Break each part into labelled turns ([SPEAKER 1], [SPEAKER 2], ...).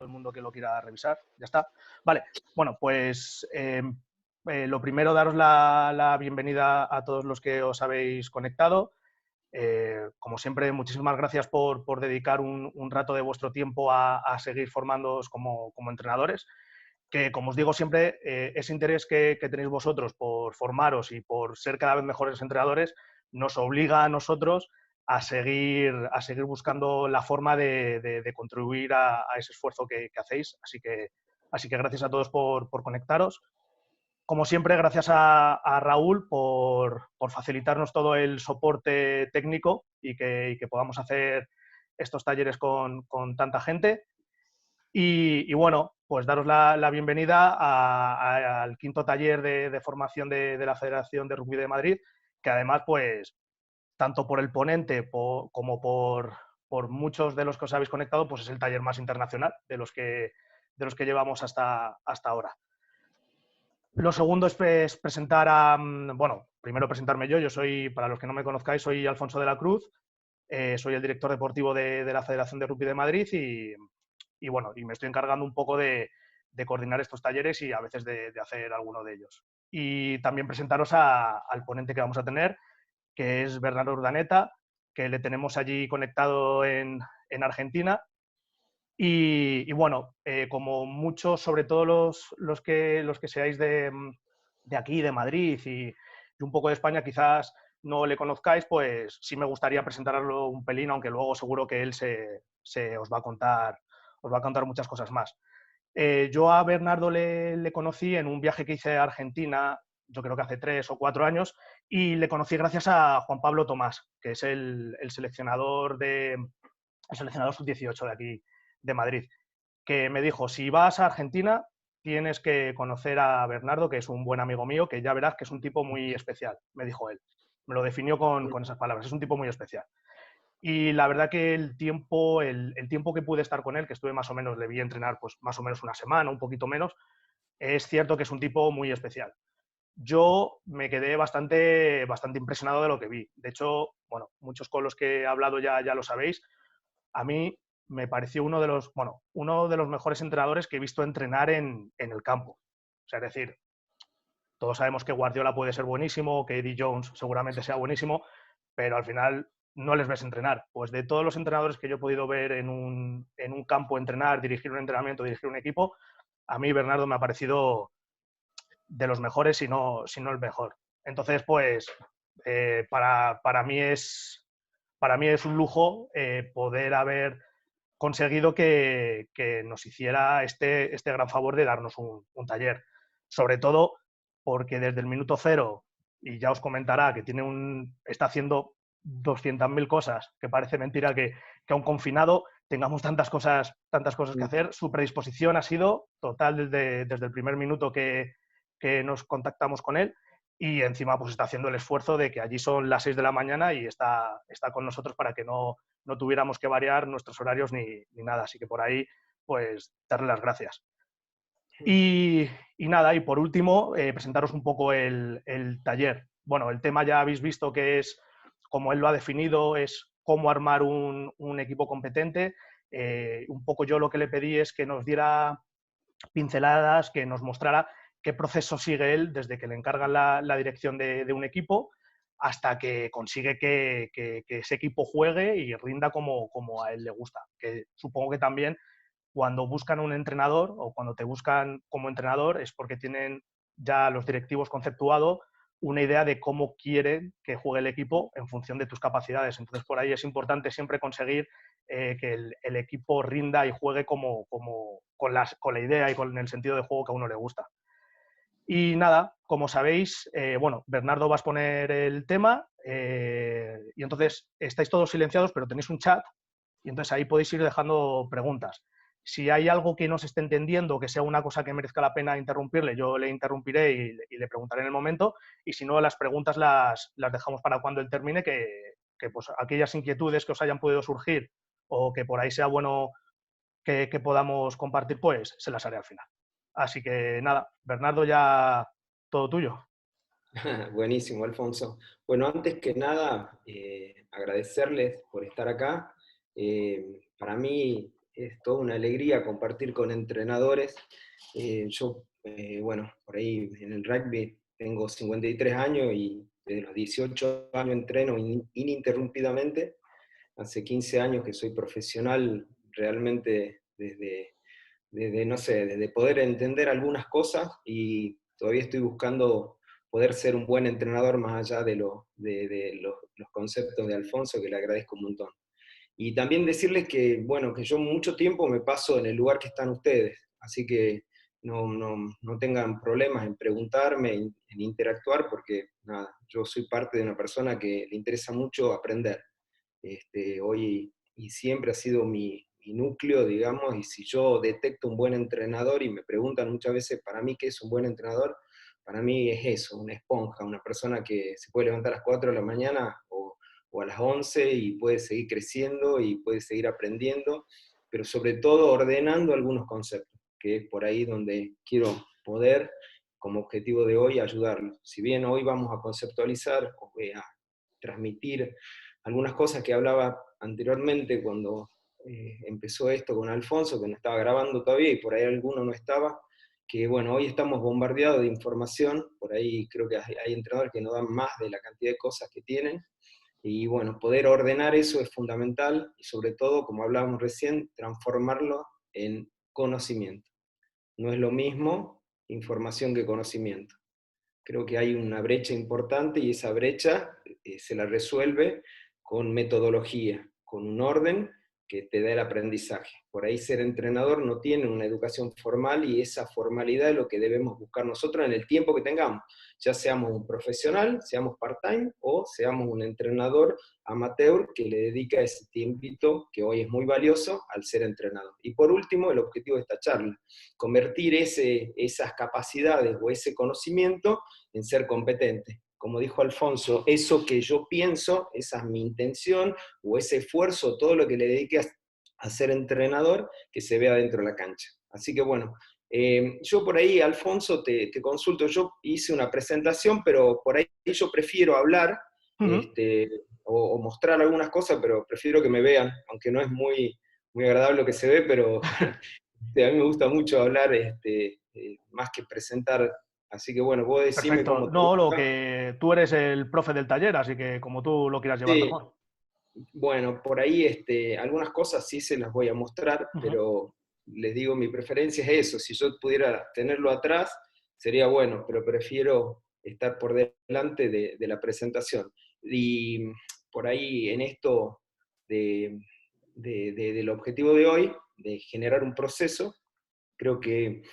[SPEAKER 1] el mundo que lo quiera revisar. Ya está. Vale, bueno, pues lo primero, daros la bienvenida a todos los que os habéis conectado. Como siempre, muchísimas gracias por dedicar un rato de vuestro tiempo a seguir formándoos como entrenadores. Que, como os digo siempre, ese interés que tenéis vosotros por formaros y por ser cada vez mejores entrenadores nos obliga a nosotros a seguir buscando la forma de contribuir a ese esfuerzo que hacéis. Así que gracias a todos por conectaros. Como siempre, gracias a Raúl por facilitarnos todo el soporte técnico y que podamos hacer estos talleres con tanta gente. Y bueno, pues daros la bienvenida al quinto taller de formación de la Federación de Rugby de Madrid, que además, pues, tanto por el ponente como por muchos de los que os habéis conectado, pues es el taller más internacional de los que llevamos hasta ahora. Lo segundo es presentar bueno, primero presentarme yo. Yo soy, para los que no me conozcáis, soy Alfonso de la Cruz, soy el director deportivo de la Federación de Rugby de Madrid y bueno, y me estoy encargando un poco de coordinar estos talleres y a veces de hacer alguno de ellos. Y también presentaros al ponente que vamos a tener, que es Bernardo Urdaneta, que le tenemos allí conectado en Argentina. Y bueno, como muchos, sobre todo los que seáis de aquí, de Madrid y un poco de España, quizás no le conozcáis, pues sí me gustaría presentarlo un pelín, aunque luego seguro que él se os va a contar muchas cosas más. Yo a Bernardo le conocí en un viaje que hice a Argentina, yo creo que hace 3 o 4 años, y le conocí gracias a Juan Pablo Tomás, que es el seleccionador sub-18 de aquí, de Madrid, que me dijo: si vas a Argentina tienes que conocer a Bernardo, que es un buen amigo mío, que ya verás que es un tipo muy especial, me dijo él. Me lo definió con esas palabras, es un tipo muy especial. Y la verdad que el tiempo que pude estar con él, que estuve más o menos, le vi entrenar pues más o menos una semana, un poquito menos, es cierto que es un tipo muy especial. Yo me quedé bastante impresionado de lo que vi. De hecho, bueno, muchos con los que he hablado ya lo sabéis, a mí me pareció uno de los mejores entrenadores que he visto entrenar en el campo. O sea, es decir, todos sabemos que Guardiola puede ser buenísimo, que Eddie Jones seguramente sea buenísimo, pero al final no les ves entrenar. Pues de todos los entrenadores que yo he podido ver en un campo entrenar, dirigir un entrenamiento, dirigir un equipo, a mí Bernardo me ha parecido de los mejores, si no el mejor. Entonces, pues, para mí es un lujo poder haber conseguido que nos hiciera este gran favor de darnos un taller. Sobre todo porque desde el minuto cero, y ya os comentará que está haciendo 200.000 cosas, que parece mentira que aun confinado tengamos tantas cosas que hacer. Su predisposición ha sido total desde el primer minuto que nos contactamos con él, y encima pues está haciendo el esfuerzo de que allí son las 6 de la mañana y está con nosotros para que no tuviéramos que variar nuestros horarios ni nada. Así que por ahí, pues, darle las gracias. Y nada, y por último, presentaros un poco el taller. Bueno, el tema ya habéis visto que es, como él lo ha definido, es cómo armar un equipo competente. Un poco yo lo que le pedí es que nos diera pinceladas, que nos mostrara qué proceso sigue él desde que le encargan la dirección de un equipo hasta que consigue que ese equipo juegue y rinda como a él le gusta. Que supongo que también cuando buscan un entrenador o cuando te buscan como entrenador es porque tienen ya los directivos conceptuado una idea de cómo quieren que juegue el equipo en función de tus capacidades. Entonces, por ahí es importante siempre conseguir que el equipo rinda y juegue con la idea y con el sentido de juego que a uno le gusta. Y nada, como sabéis, bueno, Bernardo va a exponer el tema y entonces estáis todos silenciados, pero tenéis un chat y entonces ahí podéis ir dejando preguntas. Si hay algo que no se esté entendiendo, que sea una cosa que merezca la pena interrumpirle, yo le interrumpiré y le preguntaré en el momento, y si no, las preguntas las dejamos para cuando él termine, que pues aquellas inquietudes que os hayan podido surgir o que por ahí sea bueno que podamos compartir, pues se las haré al final. Así que nada, Bernardo, ya todo tuyo.
[SPEAKER 2] Buenísimo, Alfonso. Bueno, antes que nada, agradecerles por estar acá. Para mí es toda una alegría compartir con entrenadores. Bueno, por ahí en el rugby tengo 53 años y desde los 18 años entreno ininterrumpidamente. Hace 15 años que soy profesional realmente no sé, desde poder entender algunas cosas, y todavía estoy buscando poder ser un buen entrenador más allá de los conceptos de Alfonso, que le agradezco un montón. Y también decirles que, bueno, que yo mucho tiempo me paso en el lugar que están ustedes, así que no tengan problemas en preguntarme, en interactuar, porque nada, yo soy parte de una persona que le interesa mucho aprender. Hoy y siempre ha sido mi núcleo, digamos, y si yo detecto un buen entrenador y me preguntan muchas veces para mí qué es un buen entrenador, para mí es eso, una esponja, una persona que se puede levantar a las 4 de la mañana o a las 11 y puede seguir creciendo y puede seguir aprendiendo, pero sobre todo ordenando algunos conceptos, que es por ahí donde quiero poder, como objetivo de hoy, ayudarlos. Si bien hoy vamos a conceptualizar, os voy a transmitir algunas cosas que hablaba anteriormente cuando empezó esto con Alfonso, que no estaba grabando todavía y por ahí alguno no estaba, que bueno, hoy estamos bombardeados de información, por ahí creo que hay entrenadores que no dan más de la cantidad de cosas que tienen, y bueno, poder ordenar eso es fundamental, y sobre todo, como hablábamos recién, transformarlo en conocimiento. No es lo mismo información que conocimiento. Creo que hay una brecha importante y esa brecha se la resuelve con metodología, con un orden que te da el aprendizaje. Por ahí ser entrenador no tiene una educación formal y esa formalidad es lo que debemos buscar nosotros en el tiempo que tengamos, ya seamos un profesional, seamos part-time o seamos un entrenador amateur que le dedica ese tiempito que hoy es muy valioso al ser entrenador. Y por último, el objetivo de esta charla, convertir esas capacidades o ese conocimiento en ser competente. Como dijo Alfonso, eso que yo pienso, esa es mi intención, o ese esfuerzo, todo lo que le dedique a ser entrenador, que se vea dentro de la cancha. Así que bueno, yo por ahí, Alfonso, te consulto, yo hice una presentación, pero por ahí yo prefiero hablar
[SPEAKER 1] Ujú.
[SPEAKER 2] o mostrar algunas cosas, pero prefiero que me vean, aunque no es muy agradable lo que se ve, pero a mí me gusta mucho hablar más que presentar. Así que bueno, vos decime
[SPEAKER 1] Perfecto.
[SPEAKER 2] cómo te
[SPEAKER 1] No, lo
[SPEAKER 2] gusta.
[SPEAKER 1] que tú eres el profe del taller, así que como tú lo quieras llevar
[SPEAKER 2] Sí,
[SPEAKER 1] mejor.
[SPEAKER 2] bueno, por ahí algunas cosas sí se las voy a mostrar,
[SPEAKER 1] Ujú.
[SPEAKER 2] pero les digo, mi preferencia es eso. Si yo pudiera tenerlo atrás, sería bueno, pero prefiero estar por delante de la presentación. Y por ahí en esto de, del objetivo de hoy, de generar un proceso, creo que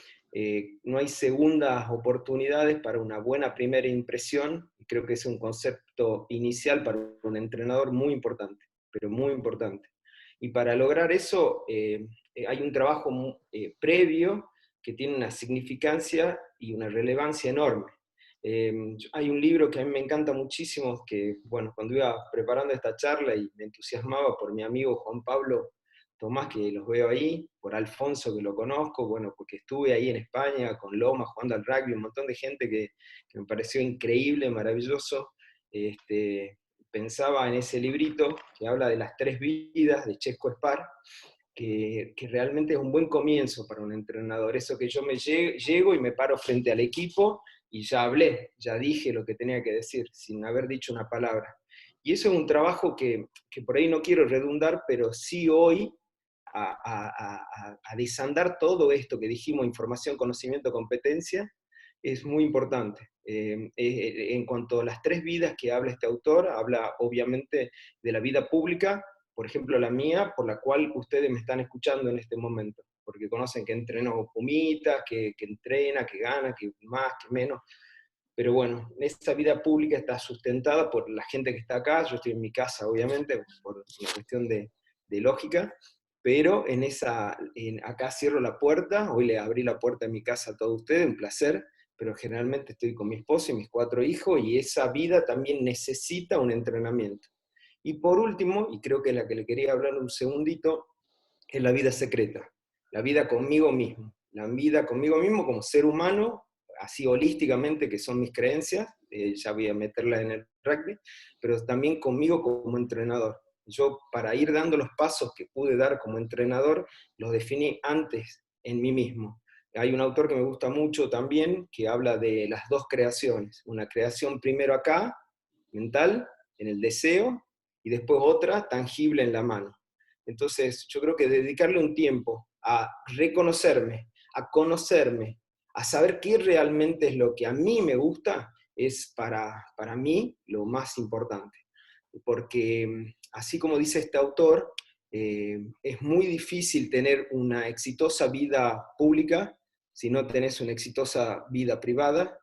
[SPEAKER 2] no hay segundas oportunidades para una buena primera impresión, y creo que es un concepto inicial para un entrenador muy importante, pero muy importante. Y para lograr eso hay un trabajo previo que tiene una significancia y una relevancia enorme. Hay un libro que a mí me encanta muchísimo, que bueno, cuando iba preparando esta charla y me entusiasmaba por mi amigo Juan Pablo Tomás, que los veo ahí, por Alfonso, que lo conozco, bueno, porque estuve ahí en España con Loma jugando al rugby, un montón de gente que me pareció increíble, maravilloso. Pensaba en ese librito que habla de las 3 vidas de Chesco Spar, que realmente es un buen comienzo para un entrenador. Eso que yo llego y me paro frente al equipo y ya hablé, ya dije lo que tenía que decir, sin haber dicho una palabra. Y eso es un trabajo que por ahí no quiero redundar, pero sí hoy a desandar todo esto que dijimos, información, conocimiento, competencia, es muy importante. En cuanto a las 3 vidas que habla este autor, habla obviamente de la vida pública, por ejemplo la mía, por la cual ustedes me están escuchando en este momento, porque conocen que entreno Pumitas, que entrena, que gana, que más, que menos, pero bueno, esta vida pública está sustentada por la gente que está acá. Yo estoy en mi casa, obviamente, por una cuestión de lógica, pero acá cierro la puerta. Hoy le abrí la puerta de mi casa a todos ustedes, un placer, pero generalmente estoy con mi esposa y mis 4 hijos, y esa vida también necesita un entrenamiento. Y por último, y creo que es la que le quería hablar un segundito, es la vida secreta, la vida conmigo mismo, la vida conmigo mismo como ser humano, así holísticamente, que son mis creencias, ya voy a meterla en el rugby, pero también conmigo como entrenador. Yo, para ir dando los pasos que pude dar como entrenador, los definí antes en mí mismo. Hay un autor que me gusta mucho también, que habla de las dos creaciones. Una creación primero acá, mental, en el deseo, y después otra tangible en la mano. Entonces, yo creo que dedicarle un tiempo a reconocerme, a conocerme, a saber qué realmente es lo que a mí me gusta, es para mí lo más importante. Porque, así como dice este autor, es muy difícil tener una exitosa vida pública si no tenés una exitosa vida privada.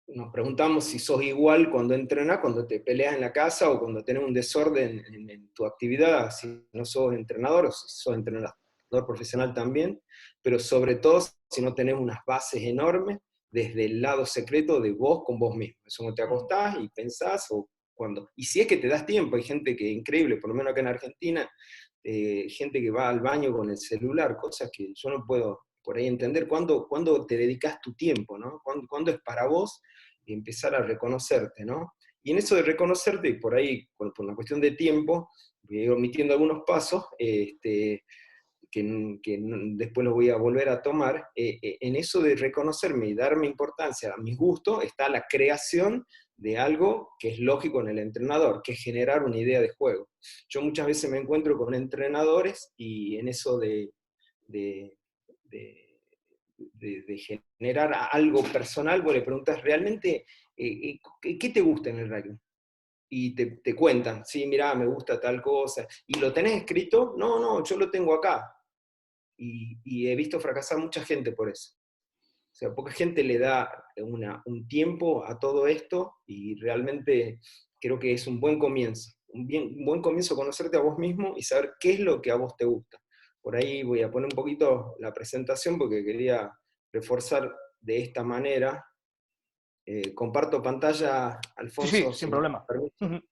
[SPEAKER 2] Nos preguntamos si sos igual cuando entrenás, cuando te peleas en la casa o cuando tenés un desorden en tu actividad, si no sos entrenador o si sos entrenador profesional también, pero sobre todo si no tenés unas bases enormes desde el lado secreto de vos con vos mismo. Eso no te acostás y pensás, o cuando, y si es que te das tiempo, hay gente que increíble, por lo menos acá en Argentina, gente que va al baño con el celular, cosas que yo no puedo por ahí entender. ¿Cuándo te dedicas tu tiempo, ¿no? ¿Cuándo es para vos y empezar a reconocerte, ¿no? Y en eso de reconocerte, por ahí, por una cuestión de tiempo, voy a ir omitiendo algunos pasos, que después los voy a volver a tomar, en eso de reconocerme y darme importancia a mis gustos, está la creación de algo que es lógico en el entrenador, que es generar una idea de juego. Yo muchas veces me encuentro con entrenadores y en eso de, de, de generar algo personal, vos le preguntas realmente, ¿qué te gusta en el rugby? Y te cuentan, sí, mirá, me gusta tal cosa. ¿Y lo tenés escrito? No, no, yo lo tengo acá. Y he visto fracasar mucha gente por eso. O sea, poca gente le da un tiempo a todo esto y realmente creo que es un buen comienzo. Un buen comienzo conocerte a vos mismo y saber qué es lo que a vos te gusta. Por ahí voy a poner un poquito la presentación porque quería reforzar de esta manera. Comparto pantalla,
[SPEAKER 1] Sí, sí,
[SPEAKER 2] Alfonso,
[SPEAKER 1] sin
[SPEAKER 2] si me
[SPEAKER 1] problema.
[SPEAKER 2] permite.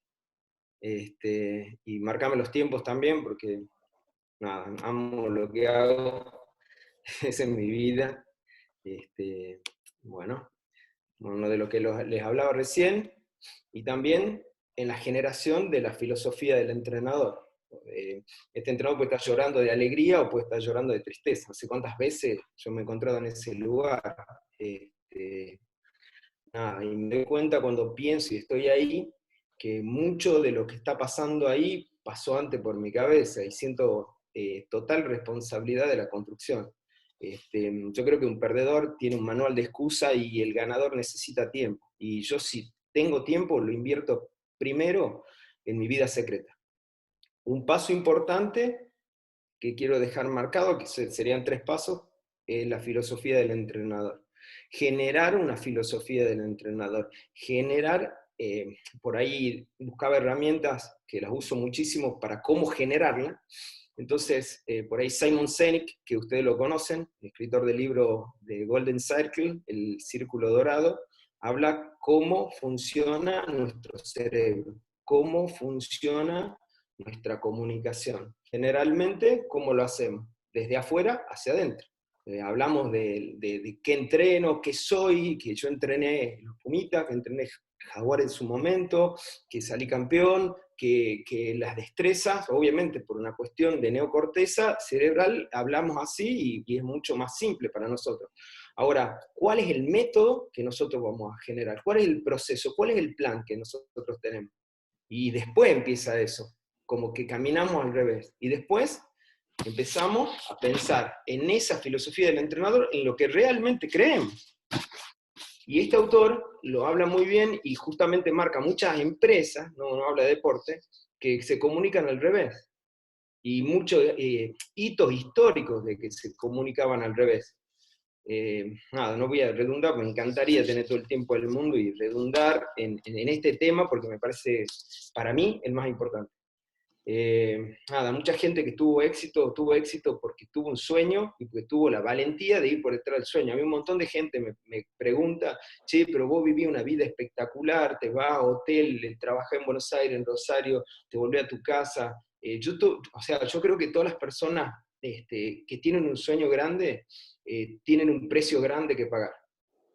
[SPEAKER 2] Y marcame los tiempos también porque nada, amo lo que hago, es en mi vida. Este, bueno, uno de lo que les hablaba recién, y también en la generación de la filosofía del entrenador. Este entrenador puede estar llorando de alegría o puede estar llorando de tristeza. No sé cuántas veces yo me he encontrado en ese lugar. Este, nada, y me doy cuenta cuando pienso y estoy ahí, que mucho de lo que está pasando ahí pasó antes por mi cabeza y siento total responsabilidad de la construcción. Yo creo que un perdedor tiene un manual de excusa y el ganador necesita tiempo. Y yo, si tengo tiempo, lo invierto primero en mi vida secreta. Un paso importante que quiero dejar marcado, que serían 3 pasos, es la filosofía del entrenador. Generar una filosofía del entrenador. Generar, por ahí buscaba herramientas que las uso muchísimo para cómo generarla. Entonces, por ahí Simon Sinek, que ustedes lo conocen, escritor del libro de Golden Circle, El Círculo Dorado, habla cómo funciona nuestro cerebro, cómo funciona nuestra comunicación. Generalmente, ¿cómo lo hacemos? Desde afuera hacia adentro. Hablamos de qué entreno, qué soy, que yo entrené los Pumitas, que entrené Jaguar en su momento, que salí campeón, que las destrezas, obviamente por una cuestión de neocorteza cerebral, hablamos así y es mucho más simple para nosotros. Ahora, ¿cuál es el método que nosotros vamos a generar? ¿Cuál es el proceso? ¿Cuál es el plan que nosotros tenemos? Y después empieza eso, como que caminamos al revés. Y después empezamos a pensar en esa filosofía del entrenador, en lo que realmente creemos. Y este autor lo habla muy bien y justamente marca muchas empresas, no habla de deporte, que se comunican al revés. Y muchos hitos históricos de que se comunicaban al revés. Nada, no voy a redundar, me encantaría tener todo el tiempo del mundo y redundar en este tema porque me parece, para mí, el más importante. Nada, mucha gente que tuvo éxito porque tuvo un sueño y porque tuvo la valentía de ir por detrás del sueño. A mí un montón de gente me pregunta, che, pero vos vivís una vida espectacular, te vas a hotel, trabajás en Buenos Aires, en Rosario, te volvés a tu casa. O sea, yo creo que todas las personas que tienen un sueño grande tienen un precio grande que pagar.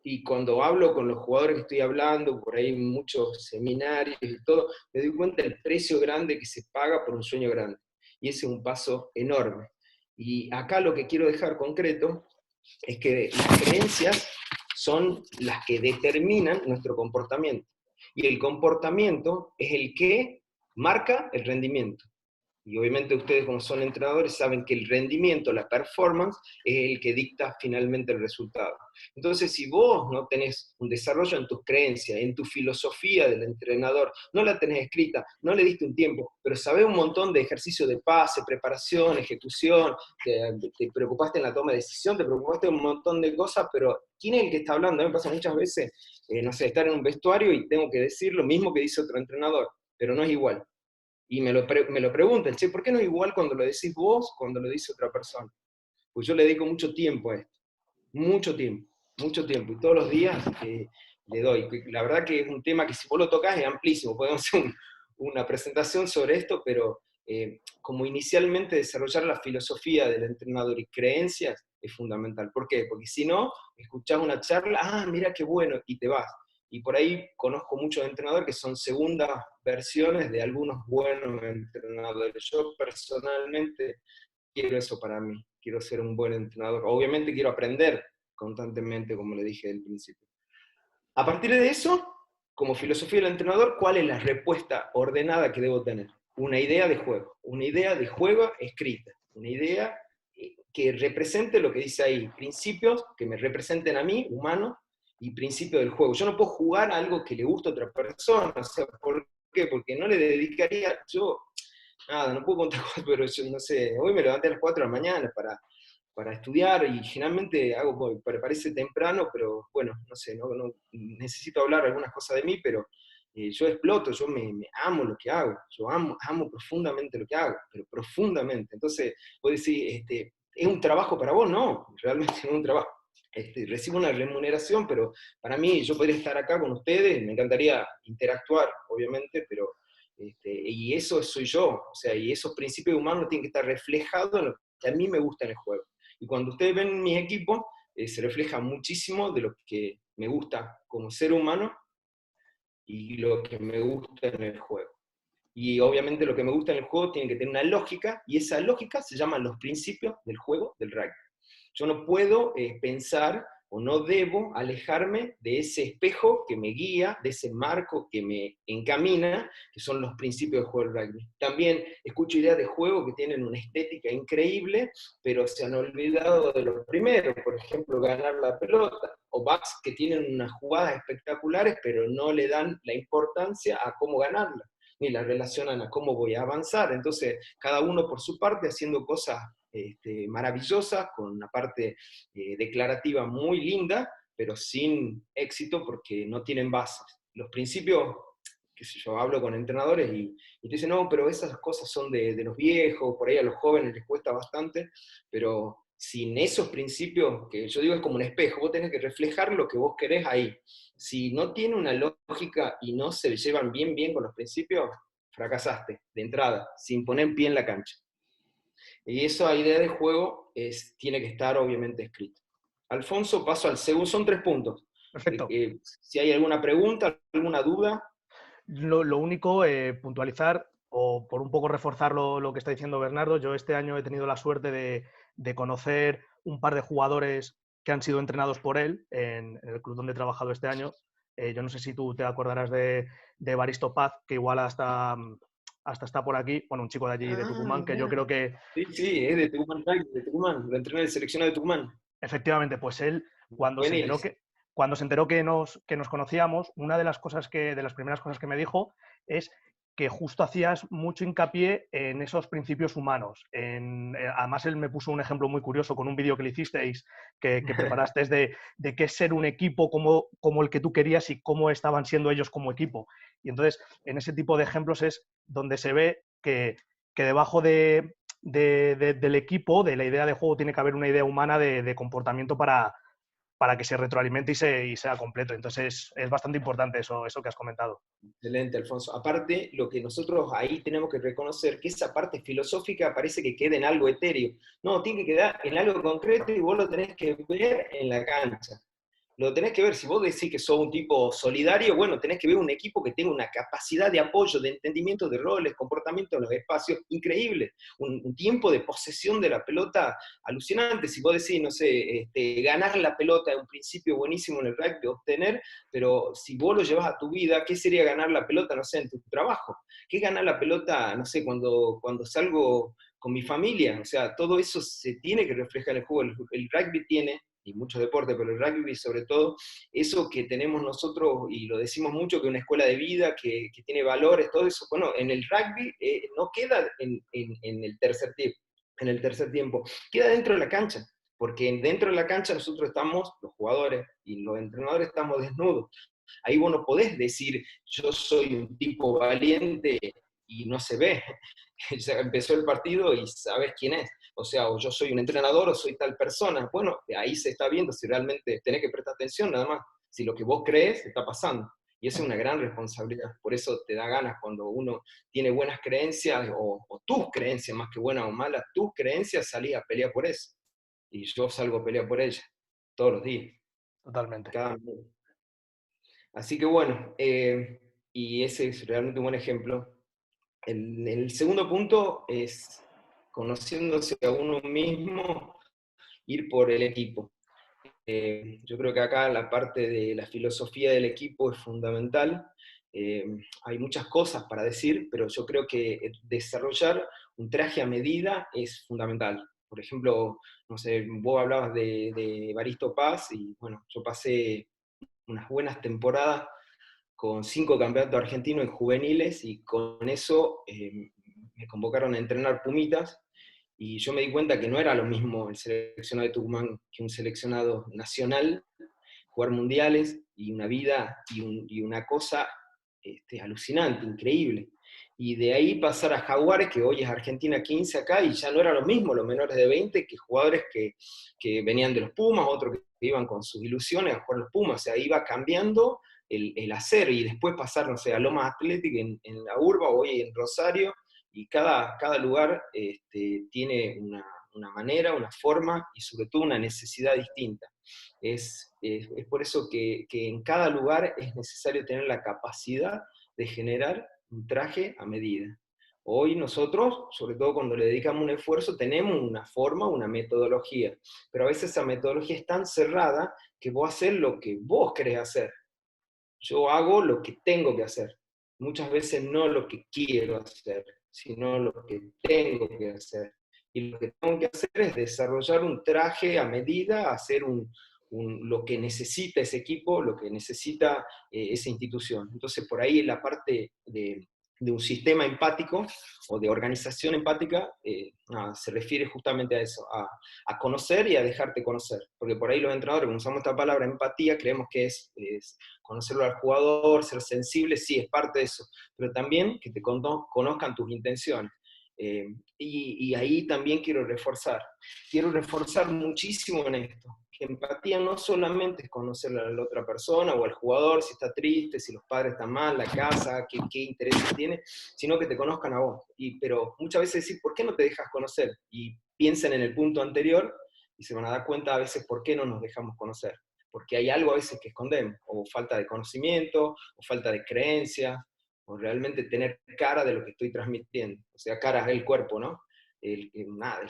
[SPEAKER 2] y cuando hablo con los jugadores que estoy hablando, por ahí en muchos seminarios y todo, me doy cuenta del precio grande que se paga por un sueño grande. Y ese es un paso enorme. Y acá lo que quiero dejar concreto es que las creencias son las que determinan nuestro comportamiento. Y el comportamiento es el que marca el rendimiento. Y obviamente ustedes como son entrenadores saben que el rendimiento, la performance, es el que dicta finalmente el resultado. Entonces, si vos no tenés un desarrollo en tus creencias, en tu filosofía del entrenador, no la tenés escrita, no le diste un tiempo, pero sabés un montón de ejercicios de pase, preparación, ejecución, te preocupaste en la toma de decisión, te preocupaste en un montón de cosas, pero ¿quién es el que está hablando? A mí me pasa muchas veces, no sé, estar en un vestuario y tengo que decir lo mismo que dice otro entrenador, pero no es igual. Y me lo preguntan, che, ¿por qué no es igual cuando lo decís vos, cuando lo dice otra persona? Pues yo le dedico mucho tiempo a esto, mucho tiempo, mucho tiempo, y todos los días le doy. La verdad que es un tema que si vos lo tocas es amplísimo, podemos hacer una presentación sobre esto, pero como inicialmente desarrollar la filosofía del entrenador y creencias es fundamental. ¿Por qué? Porque si no, escuchás una charla, ah, mira qué bueno, y te vas. Y por ahí conozco muchos entrenadores que son segundas versiones de algunos buenos entrenadores. Yo personalmente quiero eso para mí, quiero ser un buen entrenador. Obviamente quiero aprender constantemente, como le dije al principio. A partir de eso, como filosofía del entrenador, ¿cuál es la respuesta ordenada que debo tener? Una idea de juego escrita, una idea que represente lo que dice ahí, principios que me representen a mí, humano, y principios del juego. Yo no puedo jugar a algo que le gusta a otra persona, o sea, ¿por qué? Porque no le dedicaría, yo, nada, no puedo contar, pero yo no sé, hoy me levanté a las 4 de la mañana para estudiar y generalmente hago, parece temprano, pero bueno, no sé, no necesito hablar algunas cosas de mí, pero yo exploto, yo me amo lo que hago, yo amo profundamente lo que hago, pero profundamente. Entonces, vos decís, ¿es un trabajo para vos? No, realmente no es un trabajo. Recibo una remuneración, pero para mí yo podría estar acá con ustedes, me encantaría interactuar, obviamente, pero y eso soy yo, o sea, y esos principios humanos tienen que estar reflejados en lo que a mí me gusta en el juego. Y cuando ustedes ven mis equipos, se refleja muchísimo de lo que me gusta como ser humano y lo que me gusta en el juego. Y obviamente lo que me gusta en el juego tiene que tener una lógica, y esa lógica se llaman los principios del juego del rugby. Yo no puedo pensar o no debo alejarme de ese espejo que me guía, de ese marco que me encamina, que son los principios del juego del rugby. También escucho ideas de juego que tienen una estética increíble, pero se han olvidado de lo primero, por ejemplo, ganar la pelota, o backs que tienen unas jugadas espectaculares, pero no le dan la importancia a cómo ganarla, ni la relacionan a cómo voy a avanzar. Entonces, cada uno por su parte haciendo cosas maravillosas, con una parte declarativa muy linda, pero sin éxito porque no tienen bases. Los principios, qué sé yo, hablo con entrenadores y te dicen, no, pero esas cosas son de los viejos, por ahí a los jóvenes les cuesta bastante, pero sin esos principios, que yo digo es como un espejo, vos tenés que reflejar lo que vos querés ahí. Si no tiene una lógica y no se llevan bien con los principios, fracasaste de entrada, sin poner pie en la cancha. Y esa idea de juego tiene que estar obviamente escrita. Alfonso, paso al segundo, son 3 puntos.
[SPEAKER 1] Perfecto.
[SPEAKER 2] Si hay alguna pregunta, alguna duda.
[SPEAKER 1] Lo único, puntualizar o por un poco reforzar lo que está diciendo Bernardo, yo este año he tenido la suerte de conocer un par de jugadores que han sido entrenados por él en el club donde he trabajado este año. Yo no sé si tú te acordarás de Evaristo Paz, que igual hasta está por aquí, bueno, un chico de allí, de Tucumán, que yo creo que
[SPEAKER 2] Sí, es de Tucumán, de Tucumán, lo entrené en el seleccionado de Tucumán.
[SPEAKER 1] efectivamente, pues él, cuando se enteró
[SPEAKER 2] Buenísimo.
[SPEAKER 1] que, cuando se enteró que nos conocíamos, una de las cosas de las primeras cosas que me dijo es que justo hacías mucho hincapié en esos principios humanos. Además, él me puso un ejemplo muy curioso con un vídeo que le hicisteis, que preparasteis de qué es ser un equipo como el que tú querías y cómo estaban siendo ellos como equipo. Y entonces, en ese tipo de ejemplos es donde se ve que debajo del equipo, de la idea de juego, tiene que haber una idea humana de comportamiento para que se retroalimente y sea completo. Entonces es bastante importante eso que has comentado.
[SPEAKER 2] Excelente, Alfonso. Aparte, lo que nosotros ahí tenemos que reconocer, que esa parte filosófica parece que queda en algo etéreo. No, tiene que quedar en algo concreto y vos lo tenés que ver en la cancha. Lo tenés que ver, si vos decís que sos un tipo solidario, bueno, tenés que ver un equipo que tenga una capacidad de apoyo, de entendimiento de roles, comportamiento en los espacios increíble, un tiempo de posesión de la pelota alucinante. Si vos decís, no sé, ganar la pelota es un principio buenísimo en el rugby, obtener, pero si vos lo llevas a tu vida, ¿qué sería ganar la pelota, no sé, en tu trabajo? ¿Qué es ganar la pelota, no sé, cuando salgo con mi familia? O sea, todo eso se tiene que reflejar en el juego. El rugby tiene, y muchos deportes, pero el rugby sobre todo, eso que tenemos nosotros, y lo decimos mucho, que es una escuela de vida, que tiene valores, todo eso, bueno, en el rugby no queda en el tercer tiempo, queda dentro de la cancha, porque dentro de la cancha nosotros estamos, los jugadores y los entrenadores estamos desnudos. Ahí vos no podés decir, yo soy un tipo valiente y no se ve. Ya empezó el partido y sabes quién es. O sea, o yo soy un entrenador o soy tal persona. Bueno, ahí se está viendo si realmente tenés que prestar atención nada más. Si lo que vos crees está pasando. Y esa es una gran responsabilidad. Por eso te da ganas cuando uno tiene buenas creencias, o tus creencias, más que buenas o malas, tus creencias, salís a pelear por eso. Y yo salgo a pelear por ellas todos los días.
[SPEAKER 1] Totalmente.
[SPEAKER 2] Cada minuto. Así que bueno, y ese es realmente un buen ejemplo. El segundo punto es, conociéndose a uno mismo, ir por el equipo. Yo creo que acá la parte de la filosofía del equipo es fundamental. Eh, Hay muchas cosas para decir, pero yo creo que desarrollar un traje a medida es fundamental. Por ejemplo, no sé, vos hablabas de Evaristo Paz, y bueno, yo pasé unas buenas temporadas con 5 campeonatos argentinos en juveniles, y con eso me convocaron a entrenar Pumitas, y yo me di cuenta que no era lo mismo el seleccionado de Tucumán que un seleccionado nacional, jugar mundiales, y una vida y una cosa alucinante, increíble. Y de ahí pasar a Jaguares, que hoy es Argentina 15 acá, y ya no era lo mismo los menores de 20 que jugadores que venían de los Pumas, otros que iban con sus ilusiones a jugar los Pumas. O sea, iba cambiando el hacer, y después pasar, no sé, a Lomas Athletic en la Urba, o hoy en Rosario, y cada lugar tiene una manera, una forma y sobre todo una necesidad distinta. Es por eso que en cada lugar es necesario tener la capacidad de generar un traje a medida. Hoy nosotros, sobre todo cuando le dedicamos un esfuerzo, tenemos una forma, una metodología, pero a veces esa metodología es tan cerrada que vos haces lo que vos querés hacer. Yo hago lo que tengo que hacer. Muchas veces no lo que quiero hacer, sino lo que tengo que hacer. Y lo que tengo que hacer es desarrollar un traje a medida, hacer lo que necesita ese equipo, lo que necesita esa institución. Entonces, por ahí la parte de un sistema empático o de organización empática se refiere justamente a eso, a conocer y a dejarte conocer. Porque por ahí los entrenadores, cuando usamos esta palabra empatía, creemos que es conocerlo al jugador, ser sensible, sí, es parte de eso, pero también que te conozcan tus intenciones. Y ahí también quiero reforzar muchísimo en esto, que empatía no solamente es conocer a la otra persona o al jugador, si está triste, si los padres están mal, la casa, qué intereses tiene, sino que te conozcan a vos. Pero muchas veces decís, ¿por qué no te dejas conocer? Y piensen en el punto anterior y se van a dar cuenta a veces por qué no nos dejamos conocer. Porque hay algo a veces que escondemos, o falta de conocimiento, o falta de creencia, o realmente tener cara de lo que estoy transmitiendo. O sea, cara es el cuerpo, ¿no? El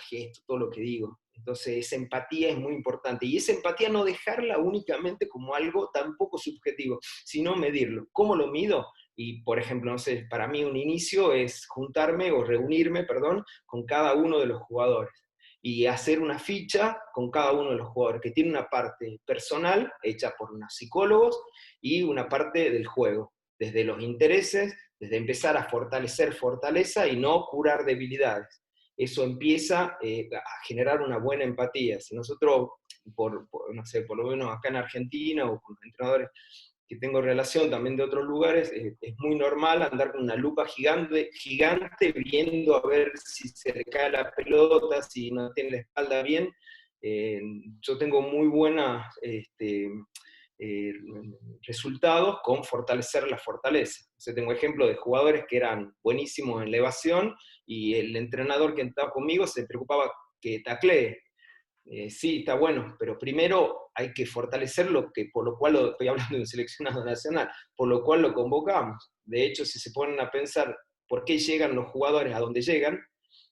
[SPEAKER 2] gesto, todo lo que digo. Entonces, esa empatía es muy importante. Y esa empatía no dejarla únicamente como algo tan poco subjetivo, sino medirlo. ¿Cómo lo mido? Y, por ejemplo, no sé, para mí un inicio es juntarme o reunirme, perdón, con cada uno de los jugadores y hacer una ficha con cada uno de los jugadores, que tiene una parte personal hecha por unos psicólogos y una parte del juego, desde los intereses, desde empezar a fortalecer fortaleza y no curar debilidades. Eso empieza a generar una buena empatía. Si nosotros, no sé, por lo menos acá en Argentina o con los entrenadores que tengo relación también de otros lugares, es muy normal andar con una lupa gigante, gigante viendo a ver si se le cae la pelota, si no tiene la espalda bien. Yo tengo muy buenos resultados con fortalecer la fortaleza. O sea, tengo ejemplos de jugadores que eran buenísimos en elevación y el entrenador que estaba conmigo se preocupaba que taclee. Sí, está bueno, pero primero hay que fortalecer lo que, por lo cual estoy hablando de un seleccionado nacional, por lo cual lo convocamos. De hecho, si se ponen a pensar por qué llegan los jugadores a donde llegan,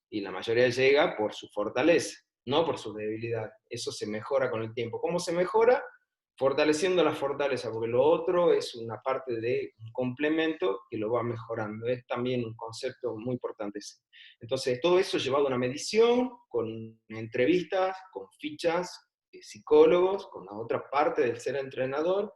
[SPEAKER 2] y la mayoría llega por su fortaleza, no por su debilidad. Eso se mejora con el tiempo. ¿Cómo se mejora? Fortaleciendo la fortaleza, porque lo otro es una parte de un complemento que lo va mejorando. Es también un concepto muy importante ese. Entonces, todo eso llevado a una medición, con entrevistas, con fichas, psicólogos, con la otra parte del ser entrenador,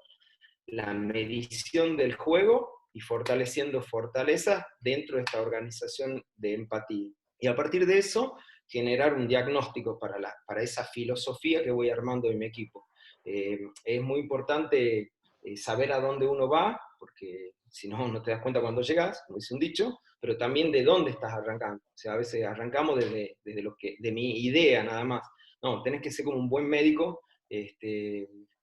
[SPEAKER 2] la medición del juego y fortaleciendo fortalezas dentro de esta organización de empatía. Y a partir de eso, generar un diagnóstico para esa filosofía que voy armando en mi equipo. Es muy importante saber a dónde uno va, porque si no, no te das cuenta cuando llegas, como dice un dicho, pero también de dónde estás arrancando. O sea, a veces arrancamos desde lo que, de mi idea nada más. No, tenés que ser como un buen médico,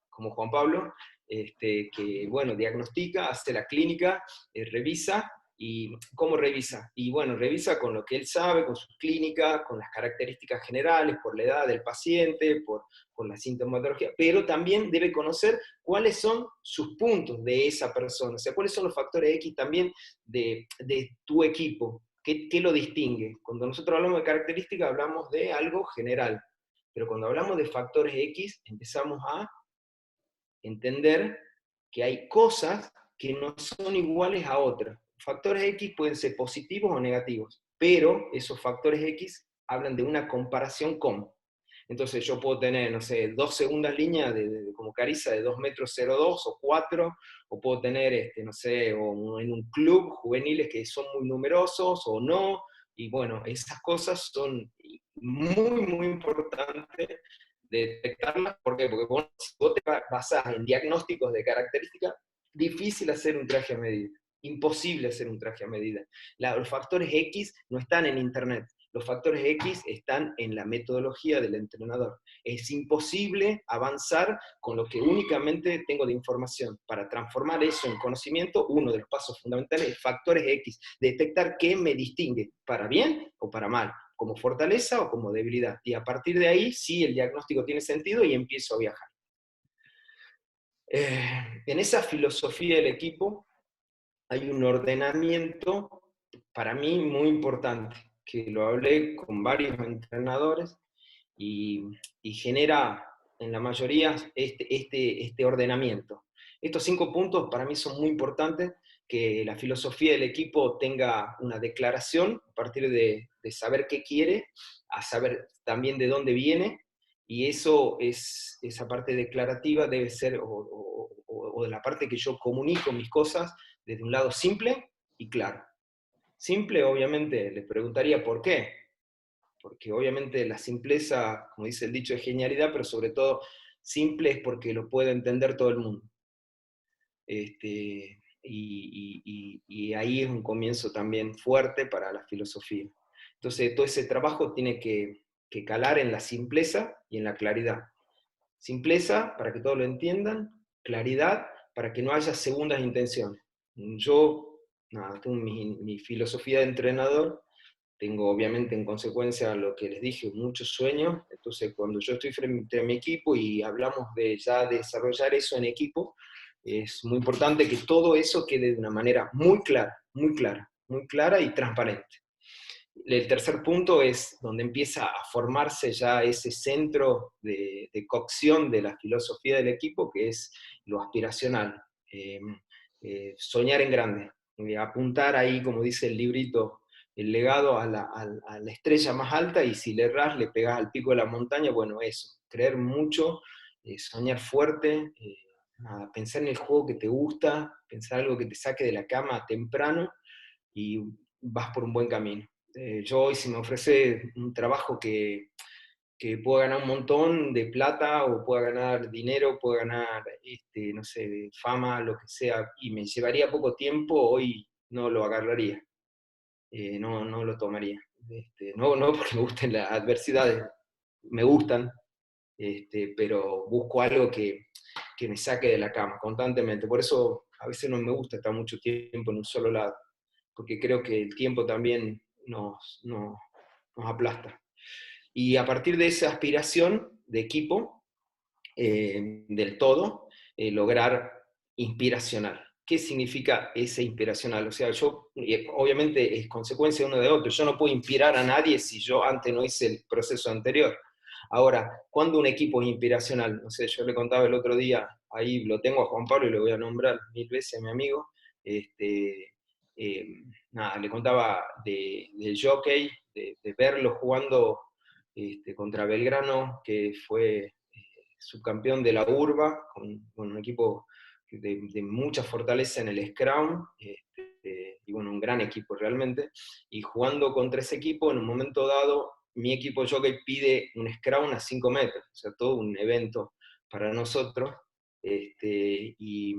[SPEAKER 2] como Juan Pablo, que, bueno, diagnostica, hace la clínica, revisa. ¿Y cómo revisa? Y bueno, revisa con lo que él sabe, con sus clínicas, con las características generales, por la edad del paciente, por la sintomatología, pero también debe conocer cuáles son sus puntos de esa persona, o sea, cuáles son los factores X también de tu equipo, qué lo distingue. Cuando nosotros hablamos de características hablamos de algo general, pero cuando hablamos de factores X empezamos a entender que hay cosas que no son iguales a otras. Factores X pueden ser positivos o negativos, pero esos factores X hablan de una comparación con. Entonces yo puedo tener, no sé, dos segundas líneas como Carissa de 2 metros 02 o 4, o puedo tener, no sé, o en un club juveniles que son muy numerosos o no, y bueno, esas cosas son muy, muy importantes de detectarlas. ¿Por qué? Porque si vos te basás en diagnósticos de características, difícil hacer un traje a medida, imposible hacer un traje a medida. Los factores X no están en Internet, los factores X están en la metodología del entrenador. Es imposible avanzar con lo que únicamente tengo de información. Para transformar eso en conocimiento, uno de los pasos fundamentales es factores X, detectar qué me distingue, para bien o para mal, como fortaleza o como debilidad. Y a partir de ahí, sí, el diagnóstico tiene sentido y empiezo a viajar. En esa filosofía del equipo hay un ordenamiento para mí muy importante, que lo hablé con varios entrenadores y, y genera en la mayoría este ordenamiento. Estos 5 puntos para mí son muy importantes, que la filosofía del equipo tenga una declaración a partir de saber qué quiere, a saber también de dónde viene, y eso es, esa parte declarativa debe ser, o de la parte que yo comunico mis cosas, desde un lado simple y claro. Simple, obviamente, les preguntaría por qué, porque obviamente la simpleza, como dice el dicho, es genialidad, pero sobre todo simple es porque lo puede entender todo el mundo. Y ahí es un comienzo también fuerte para la filosofía. Entonces, todo ese trabajo tiene que calar en la simpleza y en la claridad. Simpleza para que todos lo entiendan, claridad para que no haya segundas intenciones. Yo, nada, tengo mi filosofía de entrenador, tengo obviamente en consecuencia lo que les dije, muchos sueños, entonces cuando yo estoy frente a mi equipo y hablamos de ya desarrollar eso en equipo, es muy importante que todo eso quede de una manera muy clara, muy clara, muy clara y transparente. El tercer punto es donde empieza a formarse ya ese centro de cocción de la filosofía del equipo, que es lo aspiracional. Soñar en grande, apuntar ahí, como dice el librito, el legado a la estrella más alta, y si le erras, le pegas al pico de la montaña. Bueno, eso, creer mucho, soñar fuerte, pensar en el juego que te gusta, pensar algo que te saque de la cama temprano, y vas por un buen camino. Yo hoy, si me ofrece un trabajo que pueda ganar un montón de plata, o pueda ganar dinero, pueda ganar, no sé, fama, lo que sea, y me llevaría poco tiempo, hoy no lo agarraría, no lo tomaría. No porque me gusten las adversidades, me gustan, pero busco algo que me saque de la cama constantemente. Por eso a veces no me gusta estar mucho tiempo en un solo lado, porque creo que el tiempo también nos aplasta. Y a partir de esa aspiración, de equipo, del todo, lograr inspiracional. ¿Qué significa ese inspiracional? O sea, yo, obviamente es consecuencia uno de otro, yo no puedo inspirar a nadie si yo antes no hice el proceso anterior. Ahora, cuando un equipo es inspiracional, no sé, yo le contaba el otro día, ahí lo tengo a Juan Pablo y lo voy a nombrar 1000 veces a mi amigo, nada, le contaba del jockey, de verlo jugando contra Belgrano, que fue subcampeón de la Urba, con un equipo de mucha fortaleza en el Scrum, y bueno, un gran equipo realmente, y jugando contra ese equipo, en un momento dado, mi equipo jockey pide un Scrum a 5 metros, o sea, todo un evento para nosotros, y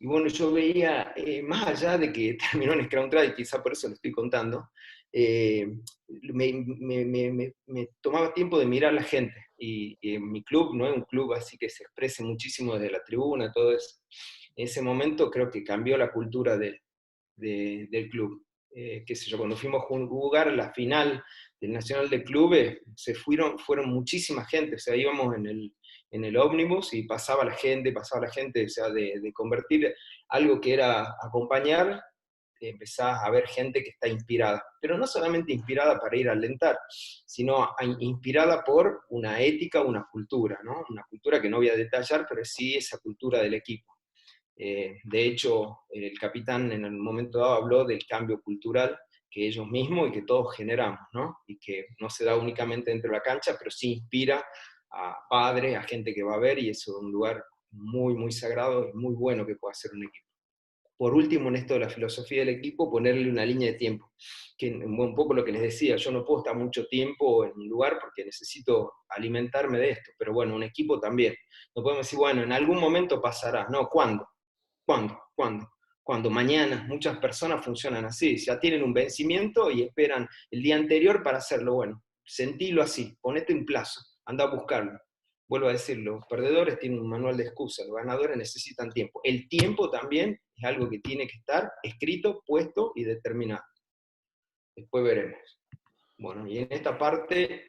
[SPEAKER 2] bueno, yo veía, más allá de que terminó en Scrum Try, quizá por eso lo estoy contando, eh, me tomaba tiempo de mirar a la gente. Y en mi club no es un club así que se exprese muchísimo desde la tribuna, todo eso. En ese momento creo que cambió la cultura del club. Qué sé yo, cuando fuimos a jugar la final del Nacional de Clubes, fueron muchísima gente, o sea, íbamos en el ómnibus y pasaba la gente, o sea, de convertir algo que era acompañar, empezás a ver gente que está inspirada, pero no solamente inspirada para ir a alentar, sino inspirada por una ética, una cultura, ¿no? Una cultura que no voy a detallar, pero sí esa cultura del equipo. De hecho, el capitán en el momento dado habló del cambio cultural que ellos mismos y que todos generamos, ¿no? Y que no se da únicamente dentro de la cancha, pero sí inspira a padres, a gente que va a ver, y eso es un lugar muy, muy sagrado y muy bueno que pueda hacer un equipo. Por último, en esto de la filosofía del equipo, ponerle una línea de tiempo, que un poco lo que les decía, yo no puedo estar mucho tiempo en un lugar porque necesito alimentarme de esto, pero bueno, un equipo también. No podemos decir, bueno, en algún momento pasará, no, ¿cuándo? ¿Cuándo? ¿Cuándo? Cuando mañana. Muchas personas funcionan así, ya tienen un vencimiento y esperan el día anterior para hacerlo. Bueno, sentilo así, ponete un plazo, anda a buscarlo. Vuelvo a decir, los perdedores tienen un manual de excusas, los ganadores necesitan tiempo. El tiempo también es algo que tiene que estar escrito, puesto y determinado. Después veremos. Bueno, y en esta parte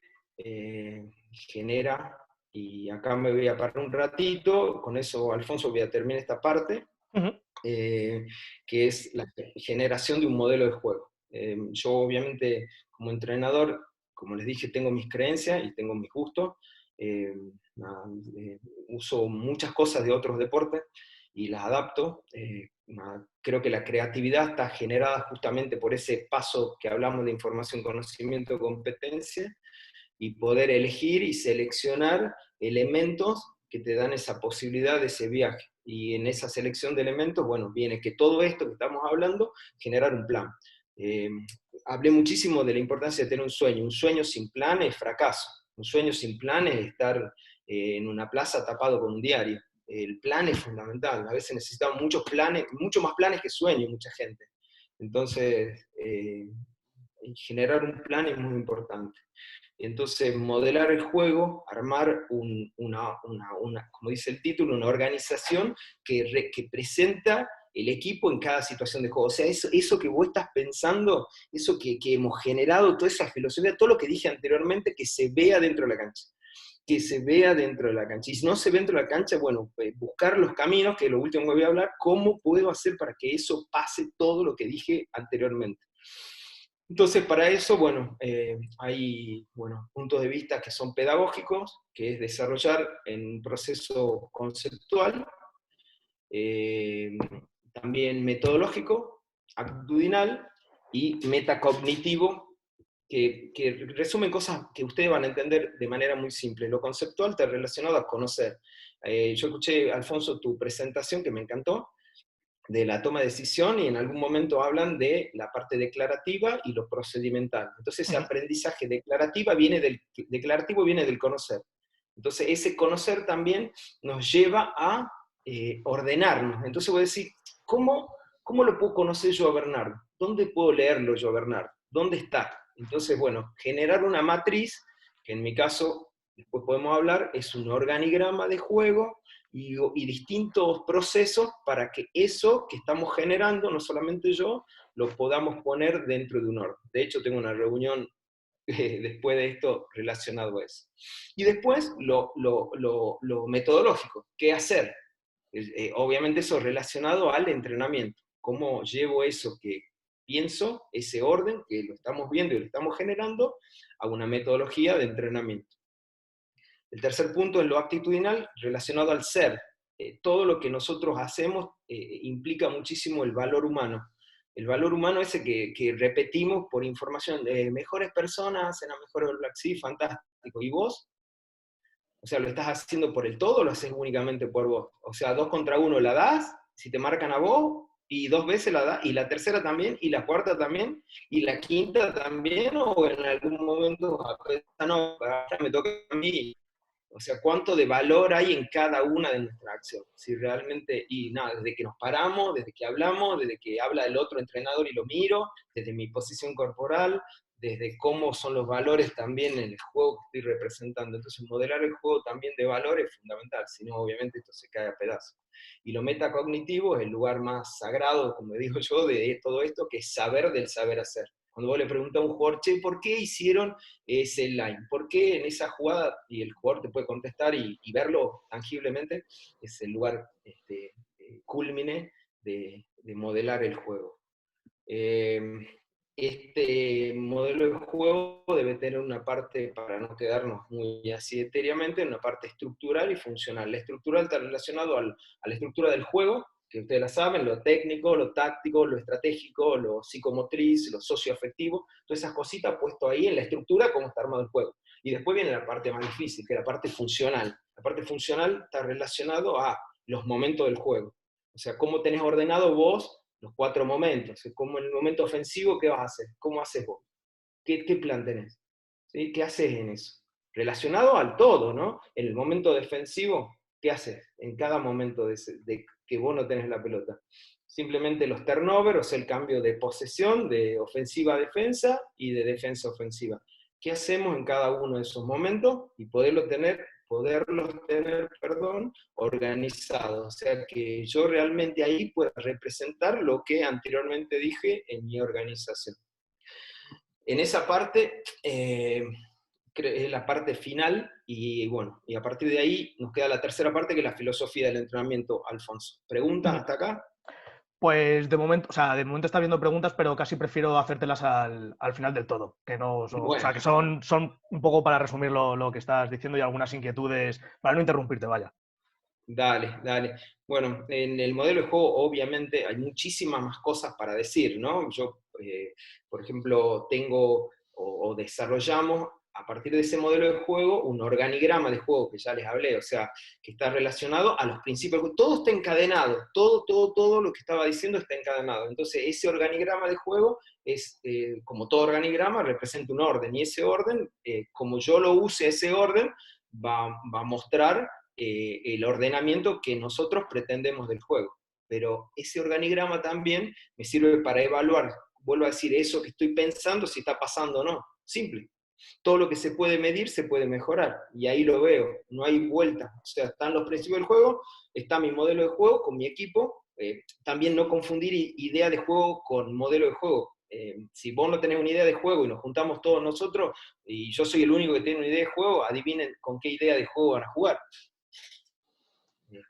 [SPEAKER 2] genera, y acá me voy a parar un ratito, con eso, Alfonso, voy a terminar esta parte, que es la generación de un modelo de juego. Yo obviamente como entrenador, como les dije, tengo mis creencias y tengo mis gustos, eh, uso muchas cosas de otros deportes y las adapto. Creo que la creatividad está generada justamente por ese paso que hablamos de información, conocimiento, competencia, y poder elegir y seleccionar elementos que te dan esa posibilidad de ese viaje. Y en esa selección de elementos, bueno, viene que todo esto que estamos hablando, generar un plan. Eh, Hablé muchísimo de la importancia de tener un sueño sin plan es fracaso, un sueño sin plan es estar en una plaza tapado con un diario. El plan es fundamental, a veces necesitamos muchos planes, mucho más planes que sueños, mucha gente. Entonces, generar un plan es muy importante. Entonces, modelar el juego, armar como dice el título, una organización que presenta el equipo en cada situación de juego. O sea, eso que vos estás pensando, eso que hemos generado, toda esa filosofía, todo lo que dije anteriormente, que se vea dentro de la cancha. Que se vea dentro de la cancha. Y si no se ve dentro de la cancha, bueno, buscar los caminos, que es lo último que voy a hablar, cómo puedo hacer para que eso pase todo lo que dije anteriormente. Entonces, para eso, bueno, hay puntos de vista que son pedagógicos, que es desarrollar en un proceso conceptual, eh, también metodológico, actitudinal y metacognitivo, que resumen cosas que ustedes van a entender de manera muy simple. Lo conceptual está relacionado a conocer. Yo escuché, Alfonso, tu presentación que me encantó, de la toma de decisión, y en algún momento hablan de la parte declarativa y lo procedimental. Entonces ese aprendizaje declarativo viene del conocer. Entonces ese conocer también nos lleva a ordenarnos. Entonces voy a decir, ¿cómo lo puedo conocer yo a Bernardo? ¿Dónde puedo leerlo yo a Bernardo? ¿Dónde está? Entonces, bueno, generar una matriz, que en mi caso, después podemos hablar, es un organigrama de juego, y distintos procesos para que eso que estamos generando, no solamente yo, lo podamos poner dentro de un orden. De hecho, tengo una reunión después de esto relacionado a eso. Y después lo metodológico, ¿qué hacer? Obviamente eso relacionado al entrenamiento. ¿Cómo llevo eso que pienso, ese orden que lo estamos viendo y lo estamos generando, a una metodología de entrenamiento? El tercer punto es lo actitudinal relacionado al ser. Todo lo que nosotros hacemos implica muchísimo el valor humano. El valor humano ese que repetimos por información. Mejores personas hacen a mejores Black Sea, fantástico. ¿Y vos? O sea, ¿lo estás haciendo por el todo o lo haces únicamente por vos? O sea, 2 contra 1 la das, si te marcan a vos, y 2 veces la das, y la tercera también, y la cuarta también, y la quinta también, o en algún momento, no, me toca a mí. O sea, cuánto de valor hay en cada una de nuestras acciones. Si realmente, y nada, desde que nos paramos, desde que hablamos, desde que habla el otro entrenador y lo miro, desde mi posición corporal, desde cómo son los valores también en el juego que estoy representando. Entonces, modelar el juego también de valores es fundamental, si no, obviamente esto se cae a pedazos. Y lo metacognitivo es el lugar más sagrado, como digo yo, de todo esto, que es saber del saber hacer. Cuando vos le preguntas a un jugador, che, ¿por qué hicieron ese line? ¿Por qué en esa jugada? Y el jugador te puede contestar y verlo tangiblemente, es el lugar cúlmine de modelar el juego. Este modelo de juego debe tener una parte, para no quedarnos muy así etériamente, una parte estructural y funcional. La estructural está relacionado a la estructura del juego, que ustedes la saben, lo técnico, lo táctico, lo estratégico, lo psicomotriz, lo socioafectivo, todas esas cositas puesto ahí en la estructura, cómo está armado el juego. Y después viene la parte más difícil, que es la parte funcional. La parte funcional está relacionado a los momentos del juego. O sea, cómo tenés ordenado vos los 4 momentos. Como en el momento ofensivo, ¿qué vas a hacer? ¿Cómo haces vos? ¿Qué plan tenés? ¿Sí? ¿Qué haces en eso? Relacionado al todo, ¿no? En el momento defensivo, ¿qué haces en cada momento de que vos no tenés la pelota? Simplemente los turnovers, o sea, el cambio de posesión, de ofensiva a defensa y de defensa a ofensiva. ¿Qué hacemos en cada uno de esos momentos? Y poderlos tener, perdón, organizados. O sea, que yo realmente ahí pueda representar lo que anteriormente dije en mi organización. En esa parte, es la parte final, y bueno, y a partir de ahí nos queda la tercera parte, que es la filosofía del entrenamiento, Alfonso. ¿Preguntas hasta acá?
[SPEAKER 1] Pues de momento, o sea, de momento está viendo preguntas, pero casi prefiero hacértelas al final del todo, que no son, o sea,
[SPEAKER 2] Bueno,
[SPEAKER 1] que son un poco para resumir lo que estás diciendo y algunas inquietudes, para no interrumpirte, vaya.
[SPEAKER 2] dale, dale. Bueno, en el modelo de juego obviamente hay muchísimas más cosas para decir, ¿no? Yo, por ejemplo, tengo o desarrollamos a partir de ese modelo de juego un organigrama de juego que ya les hablé, o sea, que está relacionado a los principios. Todo está encadenado, todo lo que estaba diciendo está encadenado. Entonces, ese organigrama de juego es, como todo organigrama, representa un orden, y ese orden, como yo lo use ese orden, va a mostrar el ordenamiento que nosotros pretendemos del juego. Pero ese organigrama también me sirve para evaluar, vuelvo a decir, eso que estoy pensando, si está pasando o no. Simple. Todo lo que se puede medir se puede mejorar, y ahí lo veo, no hay vuelta. O sea, están los principios del juego, está mi modelo de juego con mi equipo. También no confundir idea de juego con modelo de juego. Si vos no tenés una idea de juego y nos juntamos todos nosotros, y yo soy el único que tiene una idea de juego, adivinen con qué idea de juego van a jugar.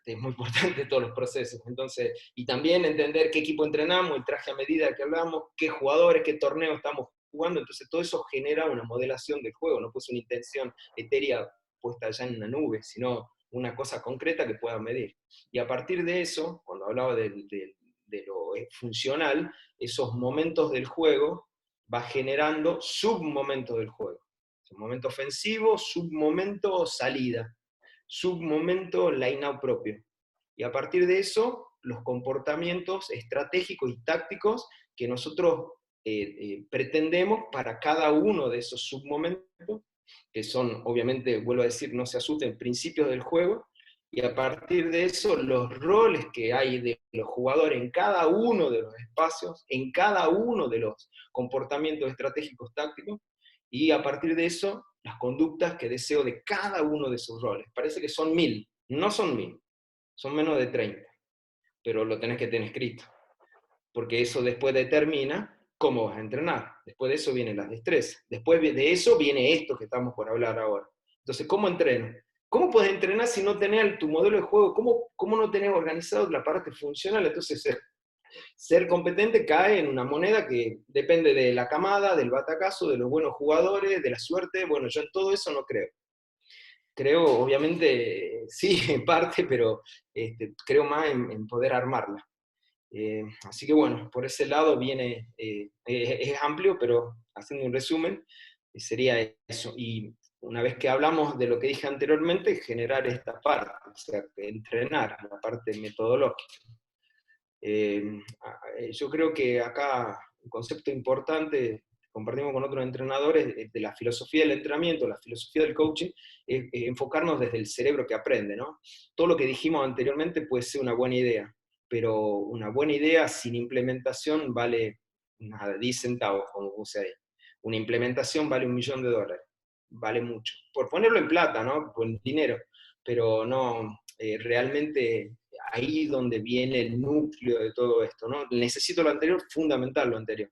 [SPEAKER 2] Es muy importante todos los procesos. Entonces, y también entender qué equipo entrenamos, el traje a medida que hablamos, qué jugadores, qué torneo estamos jugando. Entonces, todo eso genera una modelación del juego, no pues una intención etérea puesta allá en una nube, sino una cosa concreta que pueda medir. Y a partir de eso, cuando hablaba de lo funcional, esos momentos del juego va generando submomentos del juego. Momento ofensivo, submomento salida, submomento line-out propio. Y a partir de eso, los comportamientos estratégicos y tácticos que nosotros pretendemos para cada uno de esos submomentos, que son, obviamente, vuelvo a decir, no se asusten, principios del juego, y a partir de eso, los roles que hay de los jugadores en cada uno de los espacios, en cada uno de los comportamientos estratégicos tácticos, y a partir de eso, las conductas que deseo de cada uno de sus roles. Parece que son 1000, no son 1000, son menos de 30, pero lo tenés que tener escrito, porque eso después determina ¿Cómo vas a entrenar? Después de eso vienen las destrezas. Después de eso viene esto que estamos por hablar ahora. Entonces, ¿cómo entreno? ¿Cómo puedes entrenar si no tenés tu modelo de juego? ¿Cómo no tenés organizado la parte funcional? Entonces, ser competente cae en una moneda que depende de la camada, del batacazo, de los buenos jugadores, de la suerte. Bueno, yo en todo eso no creo. Creo, obviamente, sí, en parte, pero creo más en poder armarla. Así que bueno, por ese lado viene, es amplio, pero haciendo un resumen, sería eso. Y una vez que hablamos de lo que dije anteriormente, generar esta parte, o sea, entrenar la parte metodológica. Yo creo que acá un concepto importante, compartimos con otros entrenadores, de la filosofía del entrenamiento, la filosofía del coaching, es enfocarnos desde el cerebro que aprende, ¿no? Todo lo que dijimos anteriormente puede ser una buena idea, pero una buena idea sin implementación vale nada, 10 centavos, como puse ahí. Una implementación vale $1.000.000, vale mucho. Por ponerlo en plata, ¿no? Por dinero, pero no, realmente ahí donde viene el núcleo de todo esto, ¿no? Necesito lo anterior, fundamental lo anterior,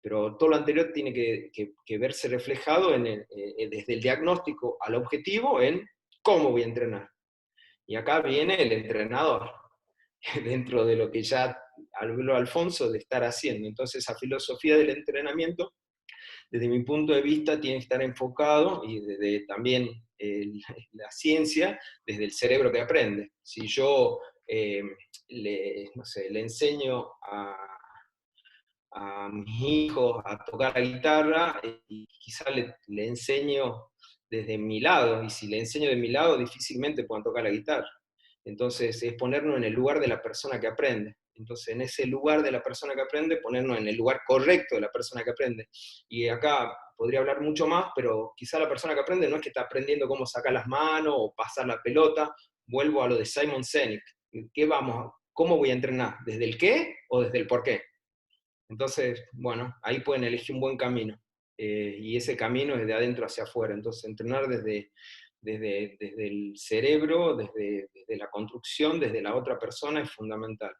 [SPEAKER 2] pero todo lo anterior tiene que verse reflejado desde el diagnóstico al objetivo en cómo voy a entrenar. Y acá viene el entrenador, dentro de lo que ya habló Alfonso de estar haciendo. Entonces, esa filosofía del entrenamiento, desde mi punto de vista, tiene que estar enfocado, y desde también la ciencia, desde el cerebro que aprende. Si yo no sé, le enseño a mis hijos a tocar la guitarra, y quizá le enseño desde mi lado, y si le enseño de mi lado, difícilmente puedan tocar la guitarra. Entonces, es ponernos en el lugar de la persona que aprende. Entonces, en ese lugar de la persona que aprende, ponernos en el lugar correcto de la persona que aprende. Y acá podría hablar mucho más, pero quizá la persona que aprende no es que está aprendiendo cómo sacar las manos o pasar la pelota. Vuelvo a lo de Simon Sinek. ¿Cómo voy a entrenar? ¿Desde el qué o desde el por qué? Entonces, bueno, ahí pueden elegir un buen camino. Y ese camino es de adentro hacia afuera. Entonces, entrenar desde el cerebro, desde la construcción, desde la otra persona es fundamental.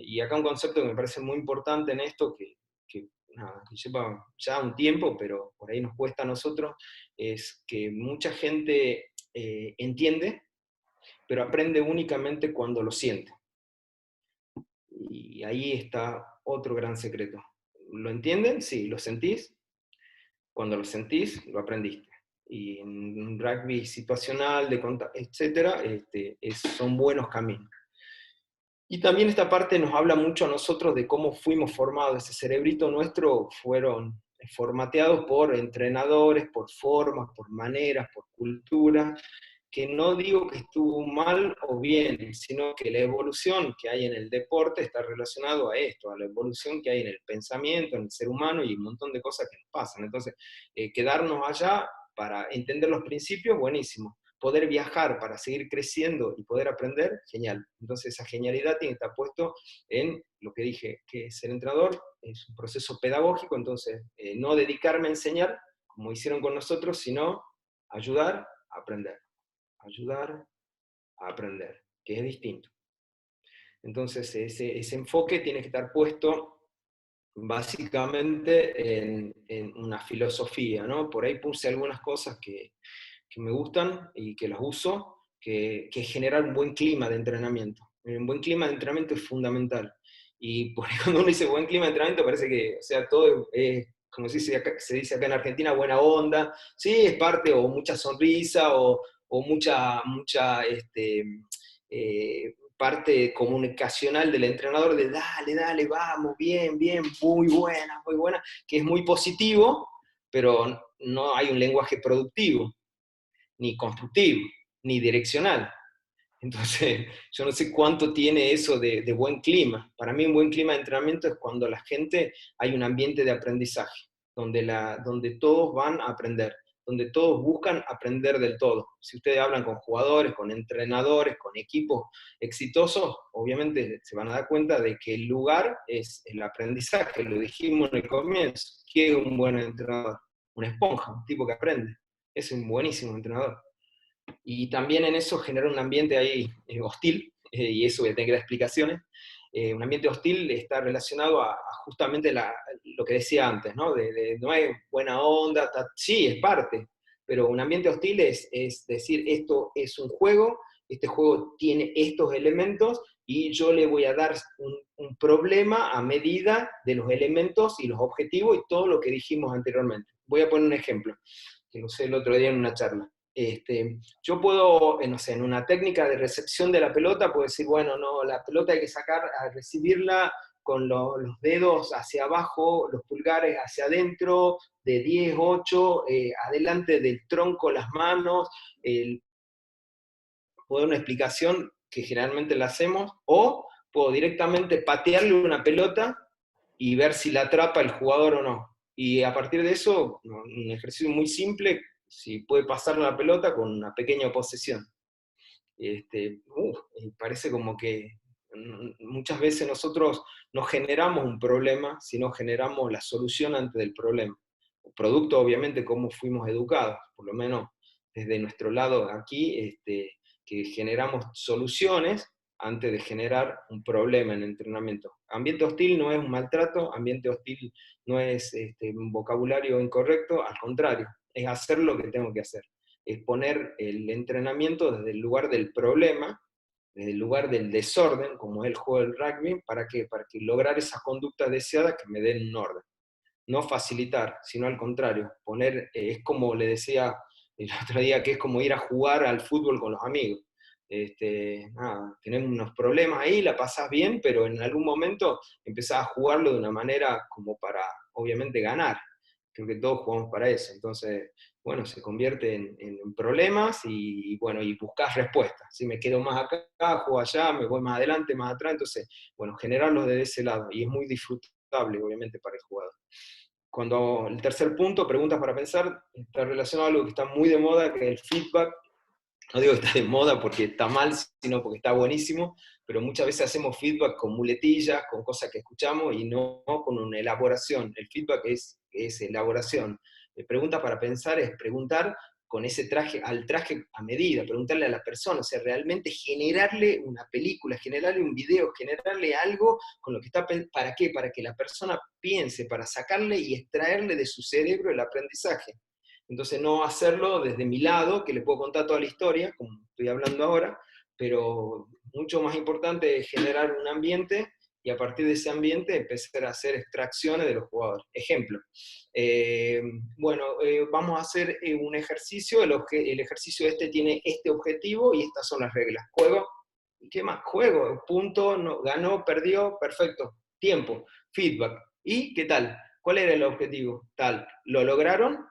[SPEAKER 2] Y acá un concepto que me parece muy importante en esto, nada, que lleva ya un tiempo, pero por ahí nos cuesta a nosotros, es que mucha gente entiende, pero aprende únicamente cuando lo siente. Y ahí está otro gran secreto. ¿Lo entienden? Sí. ¿Lo sentís? Cuando lo sentís, lo aprendiste. Y en un rugby situacional, etcétera, son buenos caminos. Y también esta parte nos habla mucho a nosotros de cómo fuimos formados. Ese cerebrito nuestro fueron formateados por entrenadores, por formas, por maneras, por cultura, que no digo que estuvo mal o bien, sino que la evolución que hay en el deporte está relacionado a esto, a la evolución que hay en el pensamiento, en el ser humano y un montón de cosas que nos pasan. Entonces, quedarnos allá para entender los principios, buenísimo. Poder viajar para seguir creciendo y poder aprender, genial. Entonces, esa genialidad tiene que estar puesto en lo que dije, que ser entrenador es un proceso pedagógico, entonces, no dedicarme a enseñar, como hicieron con nosotros, sino ayudar a aprender. Ayudar a aprender, que es distinto. Entonces, ese enfoque tiene que estar puesto básicamente en una filosofía, ¿no? Por ahí puse algunas cosas que me gustan y que las uso, que generar un buen clima de entrenamiento. Un buen clima de entrenamiento es fundamental. Y por ahí cuando uno dice buen clima de entrenamiento parece que, o sea, todo es, como se dice acá en Argentina, buena onda. Sí, es parte, o mucha sonrisa, o mucha parte comunicacional del entrenador de dale, dale, vamos, bien, bien, muy buena, que es muy positivo, pero no hay un lenguaje productivo, ni constructivo, ni direccional. Entonces, yo no sé cuánto tiene eso de buen clima. Para mí un buen clima de entrenamiento es cuando la gente, hay un ambiente de aprendizaje, donde todos van a aprender, donde todos buscan aprender del todo. Si ustedes hablan con jugadores, con entrenadores, con equipos exitosos, obviamente se van a dar cuenta de que el lugar es el aprendizaje, lo dijimos en el comienzo. ¿Qué es un buen entrenador? Una esponja, un tipo que aprende. Es un buenísimo entrenador. Y también en eso genera un ambiente ahí hostil, y eso voy a tener que dar explicaciones, Un ambiente hostil está relacionado a justamente lo que decía antes, ¿no? No hay buena onda, sí, es parte, pero un ambiente hostil es decir, esto es un juego, este juego tiene estos elementos y yo le voy a dar un problema a medida de los elementos y los objetivos y todo lo que dijimos anteriormente. Voy a poner un ejemplo, que lo usé el otro día en una charla. Yo puedo, no sé, en una técnica de recepción de la pelota, puedo decir, bueno, no, la pelota hay que sacar, a recibirla con los dedos hacia abajo, los pulgares hacia adentro, de 10, 8, adelante del tronco, las manos, puedo dar una explicación que generalmente la hacemos, o puedo directamente patearle una pelota y ver si la atrapa el jugador o no. Y a partir de eso, un ejercicio muy simple, si puede pasar la pelota con una pequeña posesión. Parece como que muchas veces nosotros no generamos un problema, sino generamos la solución antes del problema. Producto, obviamente, cómo fuimos educados, por lo menos desde nuestro lado aquí, que generamos soluciones antes de generar un problema en el entrenamiento. Ambiente hostil no es un maltrato, ambiente hostil no es un vocabulario incorrecto, al contrario, es hacer lo que tengo que hacer, es poner el entrenamiento desde el lugar del problema, desde el lugar del desorden, como es el juego del rugby, ¿para qué? Para que lograr esas conductas deseadas que me den un orden. No facilitar, sino al contrario, poner, es como le decía el otro día, que es como ir a jugar al fútbol con los amigos. Tenemos unos problemas ahí, la pasás bien, pero en algún momento empezás a jugarlo de una manera como para, obviamente, ganar. Creo que todos jugamos para eso. Entonces, bueno, se convierte en problemas bueno, y buscas respuestas. Si me quedo más acá, juego allá, me voy más adelante, más atrás. Entonces, bueno, generarlo desde ese lado. Y es muy disfrutable, obviamente, para el jugador. Cuando el tercer punto, preguntas para pensar, está relacionado a algo que está muy de moda, que es el feedback. No digo que está de moda porque está mal, sino porque está buenísimo, pero muchas veces hacemos feedback con muletillas, con cosas que escuchamos y no con una elaboración. El feedback es elaboración. Preguntas para pensar es preguntar con ese traje, al traje a medida, preguntarle a la persona, o sea, realmente generarle una película, generarle un video, generarle algo con lo que está, ¿para qué? Para que la persona piense, para sacarle y extraerle de su cerebro el aprendizaje. Entonces no hacerlo desde mi lado, que le puedo contar toda la historia, como estoy hablando ahora, pero mucho más importante es generar un ambiente y a partir de ese ambiente empezar a hacer extracciones de los jugadores. Ejemplo, vamos a hacer un ejercicio, el ejercicio tiene este objetivo y estas son las reglas. Juego, ¿qué más? Juego, punto, no, ganó, perdió, perfecto. Tiempo, feedback. ¿Y qué tal? ¿Cuál era el objetivo? Tal, ¿lo lograron?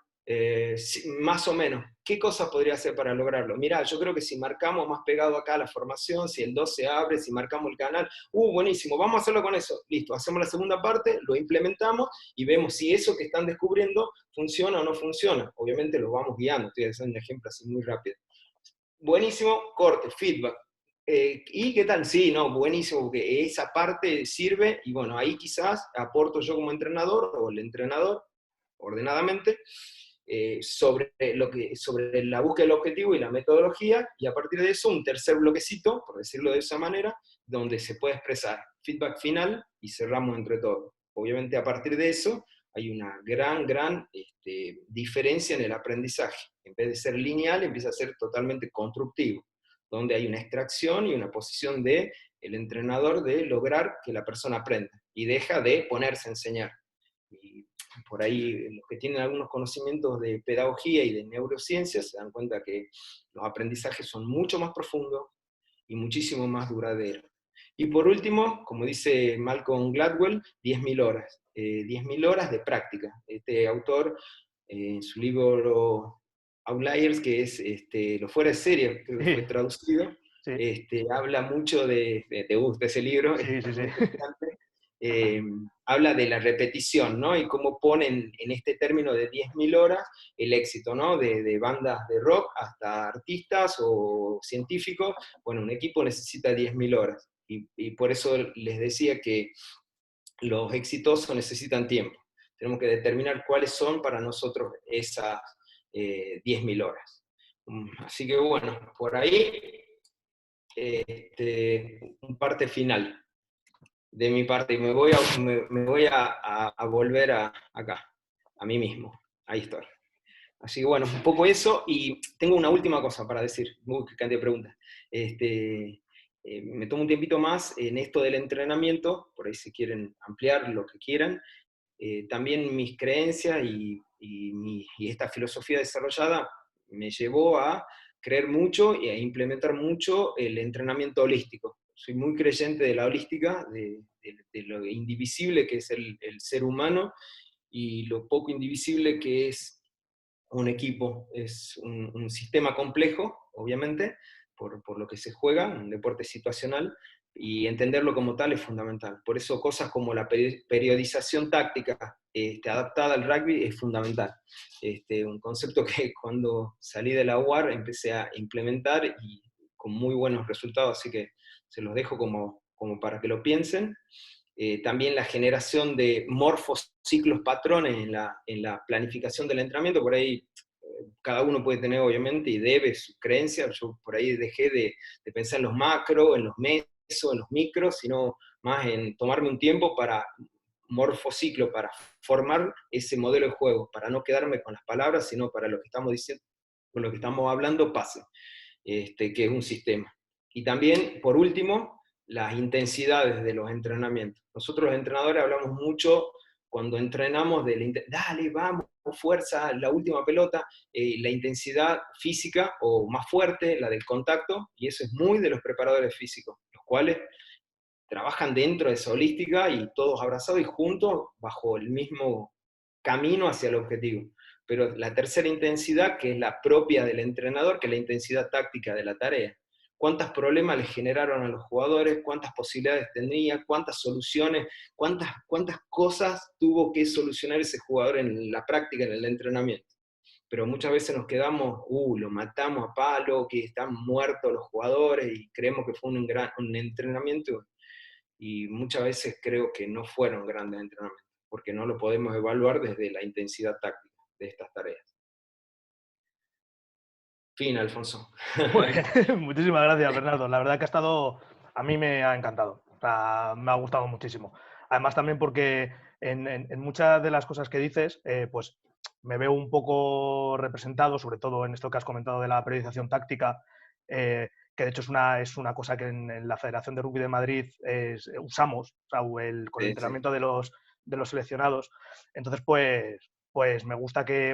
[SPEAKER 2] Sí, más o menos. ¿Qué cosas podría hacer para lograrlo? Mirá, yo creo que si marcamos más pegado acá la formación, si el 2 se abre, si marcamos el canal, buenísimo, vamos a hacerlo con eso. Listo, hacemos la segunda parte, lo implementamos y vemos si eso que están descubriendo funciona o no funciona. Obviamente los vamos guiando, estoy haciendo un ejemplo así muy rápido. Buenísimo, corte, feedback. ¿Y qué tal? Sí, no, buenísimo, porque esa parte sirve y bueno, ahí quizás aporto yo como entrenador o el entrenador ordenadamente sobre la búsqueda del objetivo y la metodología, y a partir de eso un tercer bloquecito, por decirlo de esa manera, donde se puede expresar feedback final y cerramos entre todos. Obviamente a partir de eso hay una gran diferencia en el aprendizaje. En vez de ser lineal, empieza a ser totalmente constructivo, donde hay una extracción y una posición de el entrenador de lograr que la persona aprenda y deja de ponerse a enseñar. Y por ahí los que tienen algunos conocimientos de pedagogía y de neurociencias se dan cuenta que los aprendizajes son mucho más profundos y muchísimo más duraderos. Y por último, como dice Malcolm Gladwell, 10.000 horas. 10.000 horas de práctica. Este autor, en su libro Outliers, que es lo fuera de serie, creo que fue traducido,
[SPEAKER 1] Sí,
[SPEAKER 2] habla mucho de gusta ese libro,
[SPEAKER 1] sí, sí,
[SPEAKER 2] es
[SPEAKER 1] sí.
[SPEAKER 2] muy interesante. Habla de la repetición, ¿no? Y cómo ponen en este término de 10.000 horas el éxito, ¿no? De bandas de rock hasta artistas o científicos. Bueno, un equipo necesita 10.000 horas. Y por eso les decía que los exitosos necesitan tiempo. Tenemos que determinar cuáles son para nosotros esas 10.000 horas. Así que bueno, por ahí un parte final. de mi parte, y me voy a volver acá, a mí mismo. Ahí estoy. Así que bueno, un poco eso, y tengo una última cosa para decir, qué cantidad de preguntas. Me tomo un tiempito más en esto del entrenamiento, por ahí si quieren ampliar lo que quieran. También mis creencias y esta filosofía desarrollada me llevó a creer mucho y a implementar mucho el entrenamiento holístico. Soy muy creyente de la holística, de lo indivisible que es el ser humano y lo poco indivisible que es un equipo. Es un sistema complejo, obviamente, por lo que se juega, un deporte situacional, y entenderlo como tal es fundamental. Por eso cosas como la periodización táctica adaptada al rugby es fundamental. Un concepto que cuando salí de la UAR empecé a implementar y con muy buenos resultados, así que se los dejo como para que lo piensen. También la generación de morfociclos patrones en la planificación del entrenamiento, por ahí cada uno puede tener obviamente y debe sus creencias. Yo por ahí dejé de pensar en los macros, en los mesos, en los micros, sino más en tomarme un tiempo para morfociclo, para formar ese modelo de juego, para no quedarme con las palabras, sino para lo que estamos diciendo, con lo que estamos hablando pase, que es un sistema. Y también, por último, las intensidades de los entrenamientos. Nosotros los entrenadores hablamos mucho cuando entrenamos de dale, vamos, fuerza, la última pelota, la intensidad física o más fuerte, la del contacto, y eso es muy de los preparadores físicos, los cuales trabajan dentro de esa holística y todos abrazados y juntos bajo el mismo camino hacia el objetivo. Pero la tercera intensidad, que es la propia del entrenador, que es la intensidad táctica de la tarea. ¿Cuántos problemas le generaron a los jugadores? ¿Cuántas posibilidades tenía? ¿Cuántas soluciones? ¿Cuántas cosas tuvo que solucionar ese jugador en la práctica, en el entrenamiento? Pero muchas veces nos quedamos, lo matamos a palo, que están muertos los jugadores y creemos que fue un entrenamiento, y muchas veces creo que no fueron grandes entrenamientos, porque no lo podemos evaluar desde la intensidad táctica de estas tareas. Fin, Alfonso.
[SPEAKER 1] Pues, muchísimas gracias, Bernardo. La verdad que a mí me ha encantado. O sea, me ha gustado muchísimo. Además, también porque en muchas de las cosas que dices, pues me veo un poco representado, sobre todo en esto que has comentado de la periodización táctica, que de hecho es una cosa que en la Federación de Rugby de Madrid usamos, o sea, con el
[SPEAKER 2] Sí, sí.
[SPEAKER 1] entrenamiento de los seleccionados. Entonces, pues me gusta que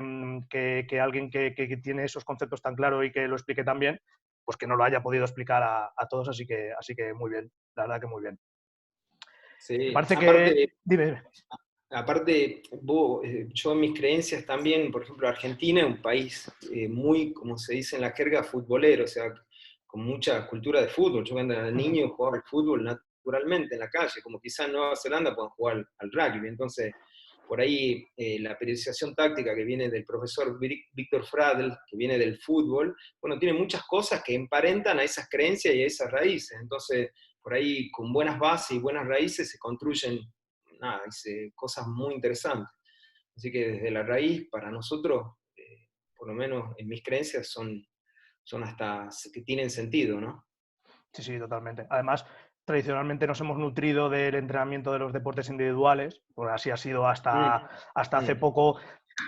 [SPEAKER 1] alguien que tiene esos conceptos tan claros y que lo explique tan bien, pues que no lo haya podido explicar a todos, así que muy bien, la verdad que muy bien. ¿Te
[SPEAKER 2] Sí.
[SPEAKER 1] parece que...? Dime, dime.
[SPEAKER 2] Aparte, yo en mis creencias también, por ejemplo, Argentina es un país muy, como se dice en la jerga, futbolero, o sea, con mucha cultura de fútbol. Yo cuando era niño jugaba al fútbol naturalmente en la calle, como quizás en Nueva Zelanda puedan jugar al rugby. Entonces, por ahí la periodización táctica que viene del profesor Víctor Fradel, que viene del fútbol, bueno, tiene muchas cosas que emparentan a esas creencias y a esas raíces. Entonces, por ahí con buenas bases y buenas raíces se construyen hice cosas muy interesantes. Así que desde la raíz, para nosotros, por lo menos en mis creencias, son hasta que tienen sentido, ¿no?
[SPEAKER 1] Sí, sí, totalmente. Además, tradicionalmente nos hemos nutrido del entrenamiento de los deportes individuales, pues así ha sido
[SPEAKER 2] Mm,
[SPEAKER 1] hasta hace
[SPEAKER 2] mm.
[SPEAKER 1] poco.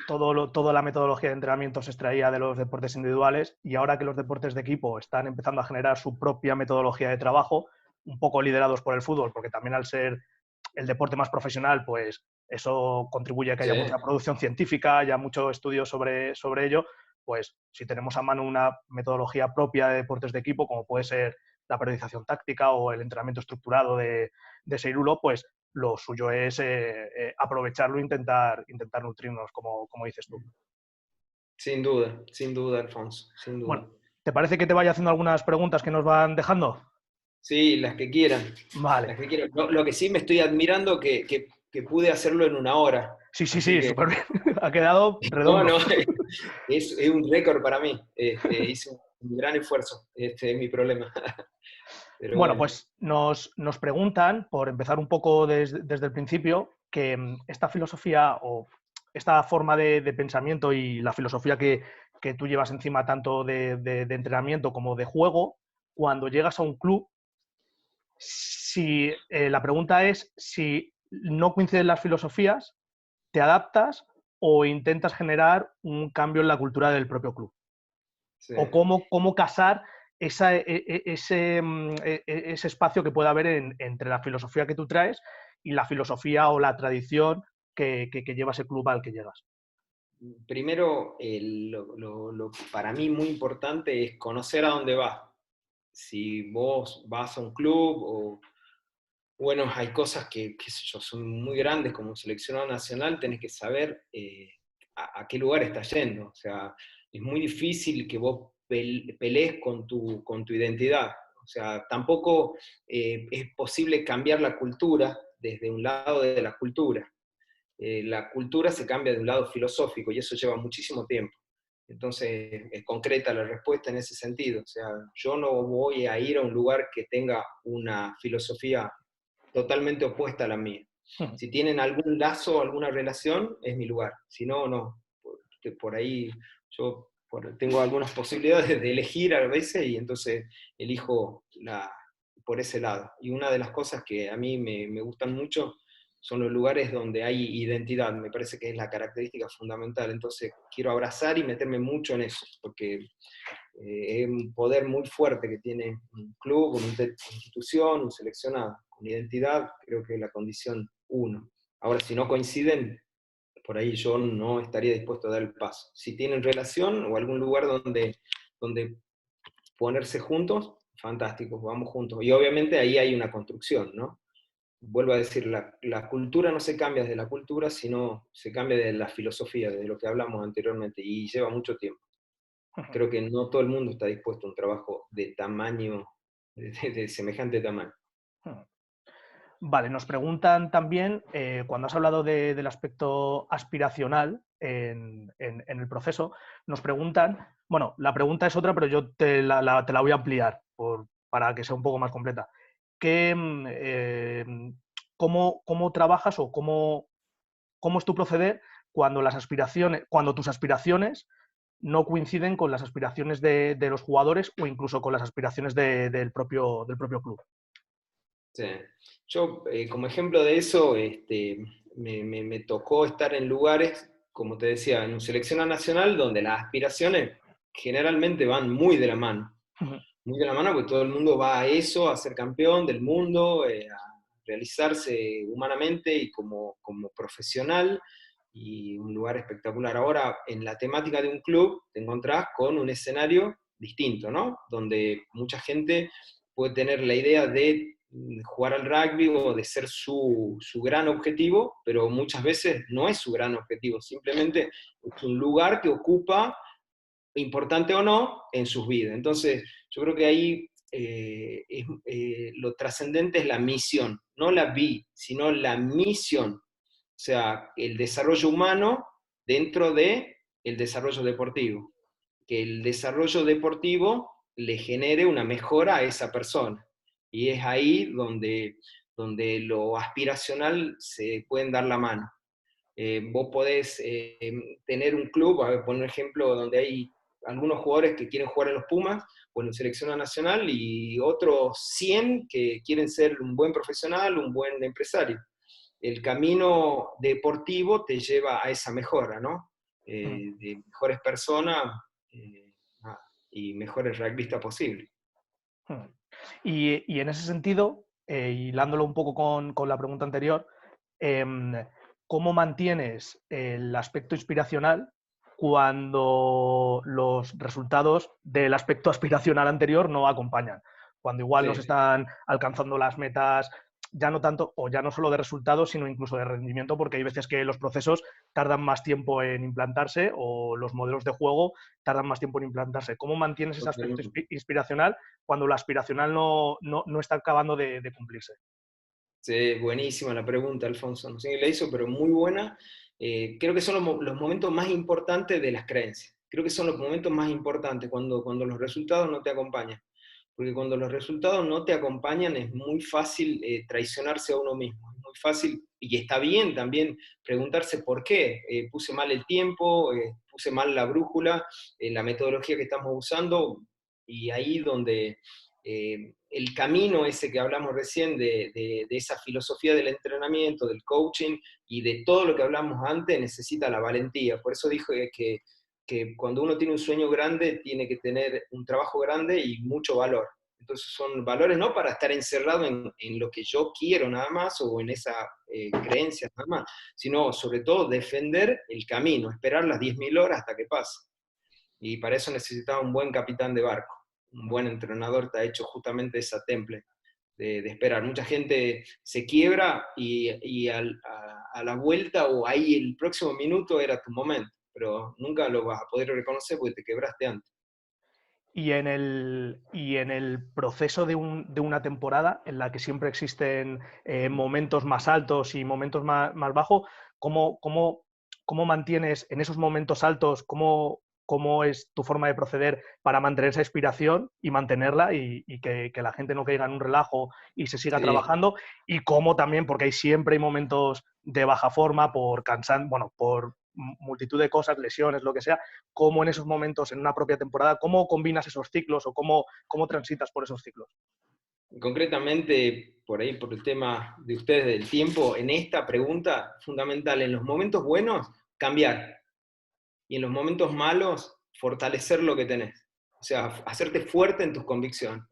[SPEAKER 1] Toda la metodología de entrenamiento se extraía de los deportes individuales, y ahora que los deportes de equipo están empezando a generar su propia metodología de trabajo, un poco liderados por el fútbol, porque también al ser el deporte más profesional, pues eso contribuye a que
[SPEAKER 2] Sí,
[SPEAKER 1] haya mucha producción científica, haya mucho estudio sobre ello. Pues si tenemos a mano una metodología propia de deportes de equipo, como puede ser la periodización táctica o el entrenamiento estructurado de Seirulo, pues lo suyo es aprovecharlo e intentar nutrirnos, como dices tú.
[SPEAKER 2] sin duda, Alfonso, sin duda.
[SPEAKER 1] Bueno, ¿te parece que te vaya haciendo algunas preguntas que nos van dejando?
[SPEAKER 2] Sí, las que quieran,
[SPEAKER 1] Vale.
[SPEAKER 2] las que quieran. Lo que sí me estoy admirando que pude hacerlo en una hora,
[SPEAKER 1] Sí, sí,
[SPEAKER 2] así
[SPEAKER 1] sí,
[SPEAKER 2] que,
[SPEAKER 1] súper bien. Ha quedado
[SPEAKER 2] no,
[SPEAKER 1] redondo.
[SPEAKER 2] no, es un récord para mí. Hice un gran esfuerzo, es mi problema. Pero
[SPEAKER 1] Bueno,
[SPEAKER 2] bueno.
[SPEAKER 1] pues nos preguntan, por empezar un poco desde el principio, que esta filosofía o esta forma de pensamiento y la filosofía que tú llevas encima tanto de entrenamiento como de juego, cuando llegas a un club, Si la pregunta es si no coinciden las filosofías, ¿te adaptas o intentas generar un cambio en la cultura del propio club?
[SPEAKER 2] Sí.
[SPEAKER 1] O cómo casar ese espacio que pueda haber entre la filosofía que tú traes y la filosofía o la tradición que lleva ese club al que llegas.
[SPEAKER 2] Primero, para mí muy importante es conocer a dónde vas. Si vos vas a un club o, bueno, hay cosas que, qué sé yo, son muy grandes como seleccionado nacional, tenés que saber a qué lugar estás yendo. O sea, es muy difícil que vos pelees con tu identidad. O sea, tampoco es posible cambiar la cultura desde un lado de la cultura. La cultura se cambia de un lado filosófico y eso lleva muchísimo tiempo. Entonces, es concreta la respuesta en ese sentido. O sea, yo no voy a ir a un lugar que tenga una filosofía totalmente opuesta a la mía. Si tienen algún lazo, alguna relación, es mi lugar. Si no, no. Por ahí yo tengo algunas posibilidades de elegir a veces y entonces elijo por ese lado. Y una de las cosas que a mí me gustan mucho son los lugares donde hay identidad, me parece que es la característica fundamental. Entonces quiero abrazar y meterme mucho en eso, porque es un poder muy fuerte que tiene un club, una institución, un seleccionado. Con identidad creo que es la condición uno. Ahora, si no coinciden, por ahí yo no estaría dispuesto a dar el paso. Si tienen relación o algún lugar donde ponerse juntos, fantástico, vamos juntos. Y obviamente ahí hay una construcción, ¿no? Vuelvo a decir, la cultura no se cambia de la cultura, sino se cambia de la filosofía, de lo que hablamos anteriormente, y lleva mucho tiempo. Creo que no todo el mundo está dispuesto a un trabajo de tamaño, de semejante tamaño.
[SPEAKER 1] Vale, nos preguntan también, cuando has hablado del aspecto aspiracional en el proceso, nos preguntan, bueno, la pregunta es otra, pero yo te la voy a ampliar para que sea un poco más completa. ¿Cómo trabajas o cómo es tu proceder cuando cuando tus aspiraciones no coinciden con las aspiraciones de los jugadores o incluso con las aspiraciones del propio club?
[SPEAKER 2] Sí. Yo, como ejemplo de eso, me tocó estar en lugares, como te decía, en un seleccionado nacional, donde las aspiraciones generalmente van muy de la mano. Muy de la mano, porque todo el mundo va a eso, a ser campeón del mundo, a realizarse humanamente y como profesional, y un lugar espectacular. Ahora, en la temática de un club, te encontrás con un escenario distinto, ¿no? Donde mucha gente puede tener la idea de jugar al rugby o de ser su gran objetivo, pero muchas veces no es su gran objetivo, simplemente es un lugar que ocupa, importante o no, en sus vidas. Entonces, yo creo que ahí lo trascendente es la misión, no la sino la misión. O sea, el desarrollo humano dentro de el desarrollo deportivo. Que el desarrollo deportivo le genere una mejora a esa persona. Y es ahí donde lo aspiracional se pueden dar la mano. Vos podés tener un club, a ver, poner ejemplo, donde hay algunos jugadores que quieren jugar en los Pumas o en la selección nacional y otros 100 que quieren ser un buen profesional, un buen empresario. El camino deportivo te lleva a esa mejora, ¿no? De mejores personas eh, y mejores rugbyistas posibles.
[SPEAKER 1] Y en ese sentido, hilándolo un poco con la pregunta anterior, em, ¿cómo mantienes el aspecto inspiracional cuando los resultados del aspecto aspiracional anterior no acompañan? Cuando igual nos
[SPEAKER 2] Sí.
[SPEAKER 1] están alcanzando las metas, ya no tanto, o ya no solo de resultados, sino incluso de rendimiento, porque hay veces que los procesos tardan más tiempo en implantarse o los modelos de juego tardan más tiempo en implantarse. ¿Cómo mantienes ese aspecto
[SPEAKER 2] Totalmente.
[SPEAKER 1] inspiracional cuando la aspiracional no está acabando de cumplirse?
[SPEAKER 2] Sí, buenísima la pregunta, Alfonso. No sé quién la hizo, pero muy buena. Creo que son los momentos más importantes de las creencias. Creo que son los momentos más importantes cuando los resultados no te acompañan. Porque cuando los resultados no te acompañan es muy fácil traicionarse a uno mismo. Es muy fácil, y está bien también preguntarse por qué. Puse mal el tiempo, puse mal la brújula, la metodología que estamos usando, y ahí donde el camino ese que hablamos recién de esa filosofía del entrenamiento, del coaching y de todo lo que hablamos antes, necesita la valentía. Por eso dije que cuando uno tiene un sueño grande, tiene que tener un trabajo grande y mucho valor. Entonces son valores no para estar encerrado en lo que yo quiero nada más o en esa creencia nada más, sino sobre todo defender el camino, esperar las 10.000 horas hasta que pase. Y para eso necesitaba un buen capitán de barco, un buen entrenador te ha hecho justamente esa temple de esperar. Mucha gente se quiebra y a la vuelta o ahí el próximo minuto era tu momento, pero nunca lo vas a poder reconocer porque te quebraste antes.
[SPEAKER 1] Y en el proceso de una temporada en la que siempre existen momentos más altos y momentos más bajos, ¿cómo mantienes en esos momentos altos, cómo es tu forma de proceder para mantener esa inspiración y mantenerla y que la gente no caiga en un relajo y se siga
[SPEAKER 2] Sí,
[SPEAKER 1] trabajando? Y cómo también, porque siempre hay momentos de baja forma por bueno, por multitud de cosas, lesiones, lo que sea, cómo en esos momentos, en una propia temporada, cómo combinas esos ciclos o cómo transitas por esos ciclos.
[SPEAKER 2] concretamente, por ahí, por el tema de ustedes del tiempo, en esta pregunta fundamental, en los momentos buenos, cambiar. Y en los momentos malos, fortalecer lo que tenés. O sea, hacerte fuerte en tus convicciones.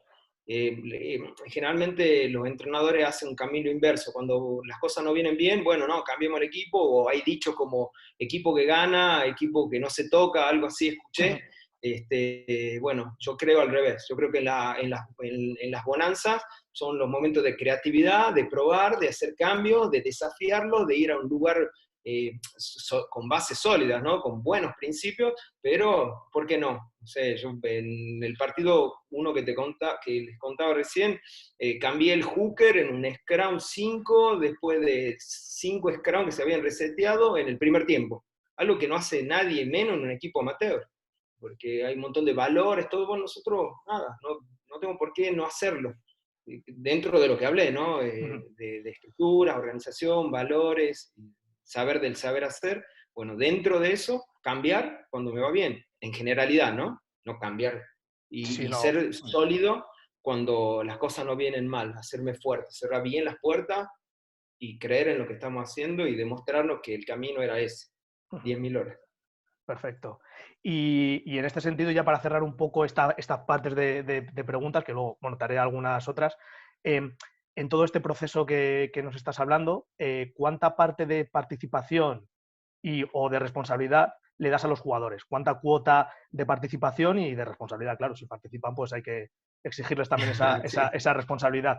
[SPEAKER 2] Generalmente los entrenadores hacen un camino inverso. Cuando las cosas no vienen bien, bueno, no, cambiemos el equipo, o hay dicho como equipo que gana, equipo que no se toca, algo así escuché. Bueno, yo creo al revés. Yo creo que en las bonanzas son los momentos de creatividad, de probar, de hacer cambios, de desafiarlos, de ir a un lugar con bases sólidas, ¿no? Con buenos principios, pero ¿por qué no? No sé, yo en el partido uno que les contaba recién, cambié el hooker en un Scrum 5 después de 5 Scrum que se habían reseteado en el primer tiempo. Algo que no hace nadie menos en un equipo amateur, porque hay un montón de valores, todo, bueno, nosotros nada, no tengo por qué no hacerlo dentro de lo que hablé, ¿no? De estructuras, organización, valores, saber del saber hacer. Bueno, dentro de eso, cambiar cuando me va bien, en generalidad, ¿no? No cambiar.
[SPEAKER 1] Sí,
[SPEAKER 2] Y
[SPEAKER 1] no.
[SPEAKER 2] ser sólido cuando las cosas no vienen mal, hacerme fuerte, cerrar bien las puertas y creer en lo que estamos haciendo y demostrarnos que el camino era ese, 10.000 horas.
[SPEAKER 1] Perfecto. Y en este sentido, ya para cerrar un poco estas partes de preguntas, que luego, bueno, te haré algunas otras, en todo este proceso que nos estás hablando, ¿cuánta parte de participación o de responsabilidad le das a los jugadores? ¿Cuánta cuota de participación y de responsabilidad? Claro, si participan, pues hay que exigirles también esa, esa,
[SPEAKER 2] Sí.
[SPEAKER 1] esa responsabilidad.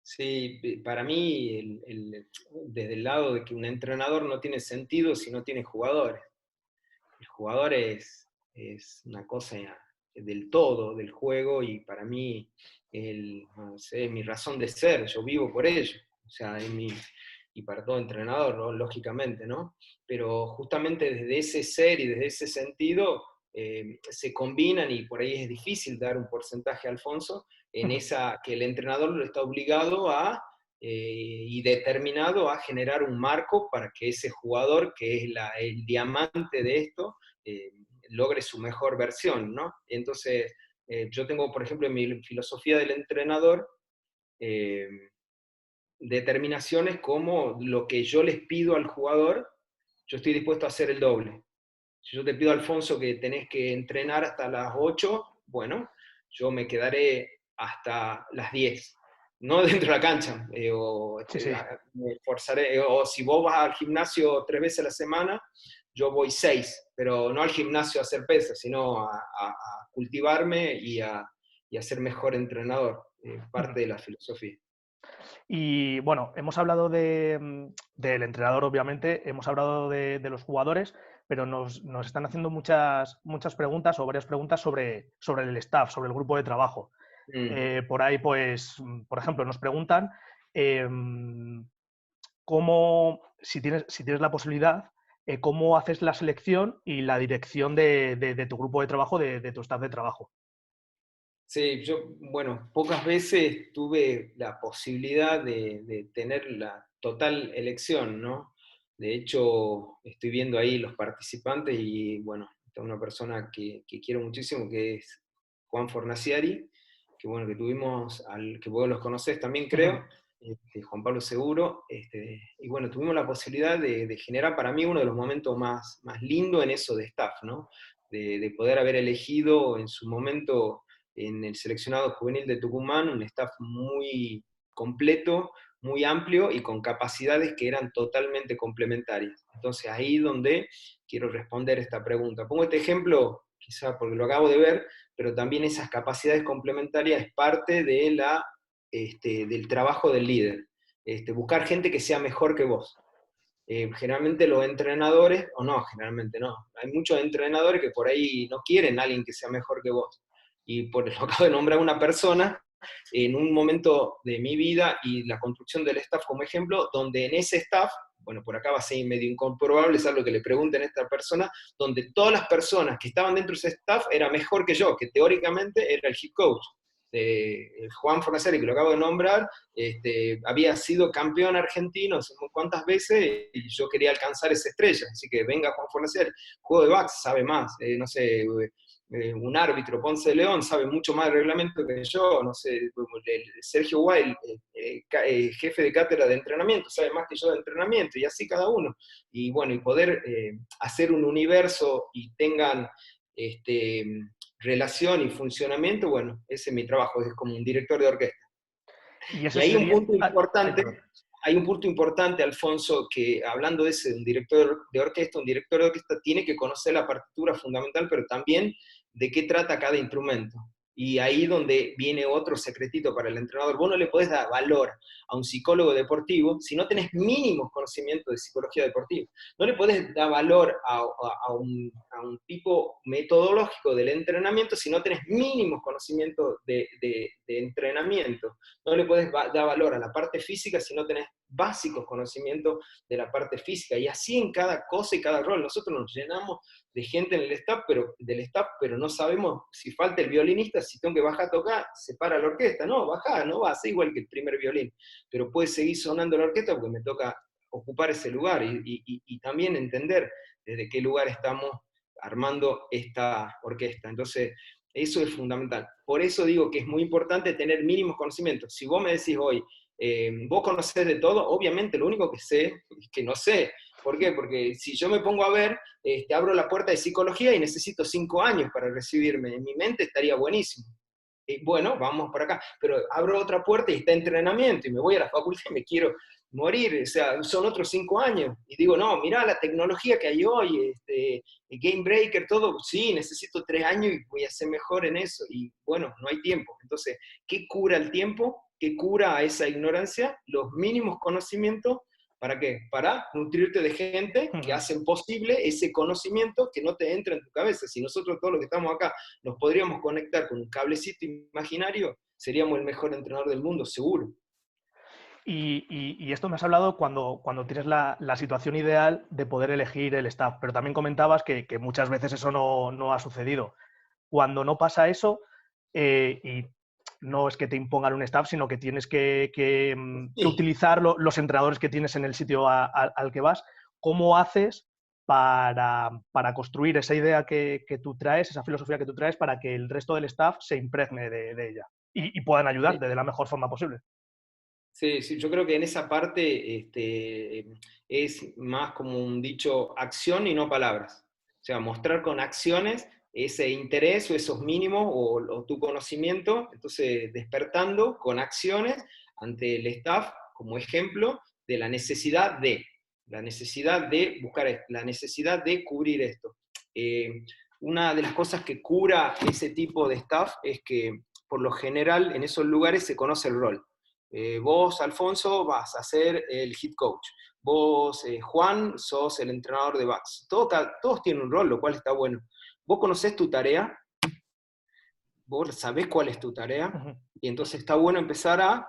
[SPEAKER 2] Sí, para mí, desde el lado de que un entrenador no tiene sentido si no tiene jugadores. El jugador es una cosa del todo del juego y para mí no sé, mi razón de ser, yo vivo por ello, o sea, y para todo entrenador, ¿no? Lógicamente, ¿no? Pero justamente desde ese ser y desde ese sentido se combinan y por ahí es difícil dar un porcentaje, Alfonso, en esa que el entrenador lo está obligado y determinado a generar un marco para que ese jugador, que es el diamante de esto, eh, logre su mejor versión, ¿no? Entonces, yo tengo, por ejemplo, en mi filosofía del entrenador, eh, determinaciones como lo que yo les pido al jugador, yo estoy dispuesto a hacer el doble. Si yo te pido, Alfonso, que tenés que entrenar hasta las 8, bueno, yo me quedaré hasta las 10. No dentro de la cancha,
[SPEAKER 1] Sí, sí.
[SPEAKER 2] me esforzaré, o si vos vas al gimnasio 3 veces a la semana, yo voy 6, pero no al gimnasio a hacer pesas, sino a cultivarme y a ser mejor entrenador, parte de la filosofía.
[SPEAKER 1] Y bueno, hemos hablado del entrenador, obviamente, hemos hablado de los jugadores, pero nos están haciendo muchas preguntas o varias preguntas sobre el staff, sobre el grupo de trabajo.
[SPEAKER 2] Mm.
[SPEAKER 1] Por ahí, pues, por ejemplo, nos preguntan cómo, si tienes la posibilidad, cómo haces la selección y la dirección de tu grupo de trabajo, de tu staff de trabajo.
[SPEAKER 2] Sí, yo, bueno, pocas veces tuve la posibilidad de tener la total elección, ¿no? De hecho, estoy viendo ahí los participantes y, bueno, está una persona que quiero muchísimo, que es Juan Fornaciari, bueno, que tuvimos, que vos los conocés también
[SPEAKER 1] Ujú.
[SPEAKER 2] creo, Juan Pablo Seguro, y bueno, tuvimos la posibilidad de generar para mí uno de los momentos más lindos en eso de staff, ¿no? De poder haber elegido en su momento en el seleccionado juvenil de Tucumán un staff muy completo, muy amplio y con capacidades que eran totalmente complementarias. Entonces ahí donde quiero responder esta pregunta. Pongo este ejemplo, quizá porque lo acabo de ver, pero también esas capacidades complementarias es parte de del trabajo del líder. Buscar gente que sea mejor que vos. Generalmente los entrenadores, o no, generalmente no, hay muchos entrenadores que por ahí no quieren a alguien que sea mejor que vos. Y por lo acabo de nombrar una persona en un momento de mi vida y la construcción del staff como ejemplo, donde en ese staff, bueno, por acá va a ser medio incomprobable, es algo que le pregunten a esta persona, donde todas las personas que estaban dentro de ese staff era mejor que yo, que teóricamente era el head coach. Juan Fornaceri, que lo acabo de nombrar, había sido campeón argentino no sé cuántas veces y yo quería alcanzar esa estrella. Así que venga Juan Fornaceri, juego de backs, sabe más, no sé, un árbitro, Ponce de León, sabe mucho más de reglamento que yo, no sé, Sergio Weil, jefe de cátedra de entrenamiento, sabe más que yo de entrenamiento, y así cada uno. Y bueno, y poder hacer un universo y tengan este, relación y funcionamiento, bueno, ese es mi trabajo, es como un director de orquesta.
[SPEAKER 1] Y
[SPEAKER 2] Y
[SPEAKER 1] ese sería... Ay, perdón.
[SPEAKER 2] hay un punto importante, Alfonso, que hablando de ese, de un director de orquesta tiene que conocer la partitura fundamental, pero también de qué trata cada instrumento. Y ahí donde viene otro secretito para el entrenador. Vos no le podés dar valor a un psicólogo deportivo si no tenés mínimos conocimientos de psicología deportiva. No le podés dar valor a un tipo metodológico del entrenamiento si no tenés mínimos conocimientos de entrenamiento. No le puedes dar valor a la parte física si no tenés básicos conocimientos de la parte física. Y así en cada cosa y cada rol. Nosotros nos llenamos de gente en el staff, del staff, pero no sabemos si falta el violinista, si tengo que bajar a tocar, se para la orquesta. No, baja, no va a ser igual que el primer violín. Pero puede seguir sonando la orquesta porque me toca ocupar ese lugar y también entender desde qué lugar estamos armando esta orquesta. Entonces, eso es fundamental. Por eso digo que es muy importante tener mínimos conocimientos. Si vos me decís hoy, vos conocés de todo, obviamente lo único que sé es que no sé. ¿Por qué? Porque si yo me pongo a ver, abro la puerta de psicología y necesito 5 años para recibirme. En mi mente estaría buenísimo. Bueno, vamos por acá. Pero abro otra puerta y está entrenamiento y me voy a la facultad y me quiero morir. O sea, son otros 5 años. Y digo, no, mirá la tecnología que hay hoy, el Game Breaker, todo. Sí, necesito 3 años y voy a ser mejor en eso. Y bueno, no hay tiempo. Entonces, ¿qué cura el tiempo? ¿Qué cura a esa ignorancia? Los mínimos conocimientos. ¿Para qué? Para nutrirte de gente que
[SPEAKER 1] Ujú.
[SPEAKER 2] hacen posible ese conocimiento que no te entra en tu cabeza. Si nosotros todos los que estamos acá nos podríamos conectar con un cablecito imaginario, seríamos el mejor entrenador del mundo, seguro.
[SPEAKER 1] Y esto me has hablado cuando tienes la situación ideal de poder elegir el staff, pero también comentabas que muchas veces eso no ha sucedido. Cuando no pasa eso, y no es que te impongan un staff, sino que tienes que
[SPEAKER 2] Sí.
[SPEAKER 1] utilizar los entrenadores que tienes en el sitio al que vas, ¿cómo haces para construir esa idea que tú traes, esa filosofía que tú traes, para que el resto del staff se impregne de ella y puedan ayudarte de la mejor forma posible?
[SPEAKER 2] Sí, sí, yo creo que en esa parte es más como un dicho acción y no palabras. O sea, mostrar con acciones ese interés o esos mínimos o tu conocimiento, entonces despertando con acciones ante el staff como ejemplo de la necesidad de buscar esto, la necesidad de cubrir esto. Una de las cosas que cura ese tipo de staff es que por lo general en esos lugares se conoce el rol. Vos, Alfonso, vas a ser el head coach. Vos, Juan, sos el entrenador de backs. Todos tienen un rol, lo cual está bueno. Vos conocés tu tarea, vos sabés cuál es tu tarea,
[SPEAKER 1] Ujú.
[SPEAKER 2] y entonces está bueno empezar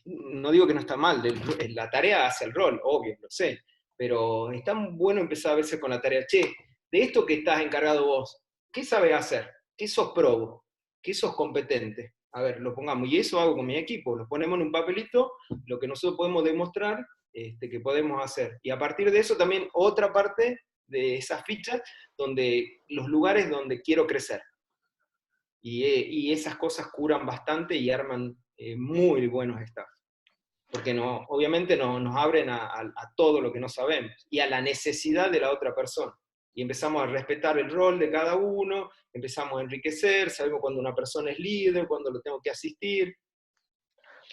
[SPEAKER 2] no digo que no está mal, la tarea hace el rol, obvio, lo sé, pero está bueno empezar a verse con la tarea, che, de esto que estás encargado vos, ¿qué sabés hacer? ¿Qué sos probo? ¿Qué sos competente? A ver, lo pongamos, y eso hago con mi equipo, lo ponemos en un papelito, lo que nosotros podemos demostrar que podemos hacer. Y a partir de eso también otra parte de esas fichas, donde los lugares donde quiero crecer. Y esas cosas curan bastante y arman muy buenos staff. Porque obviamente nos abren a todo lo que no sabemos y a la necesidad de la otra persona. Y empezamos a respetar el rol de cada uno, empezamos a enriquecer, sabemos cuando una persona es líder, cuando lo tengo que asistir,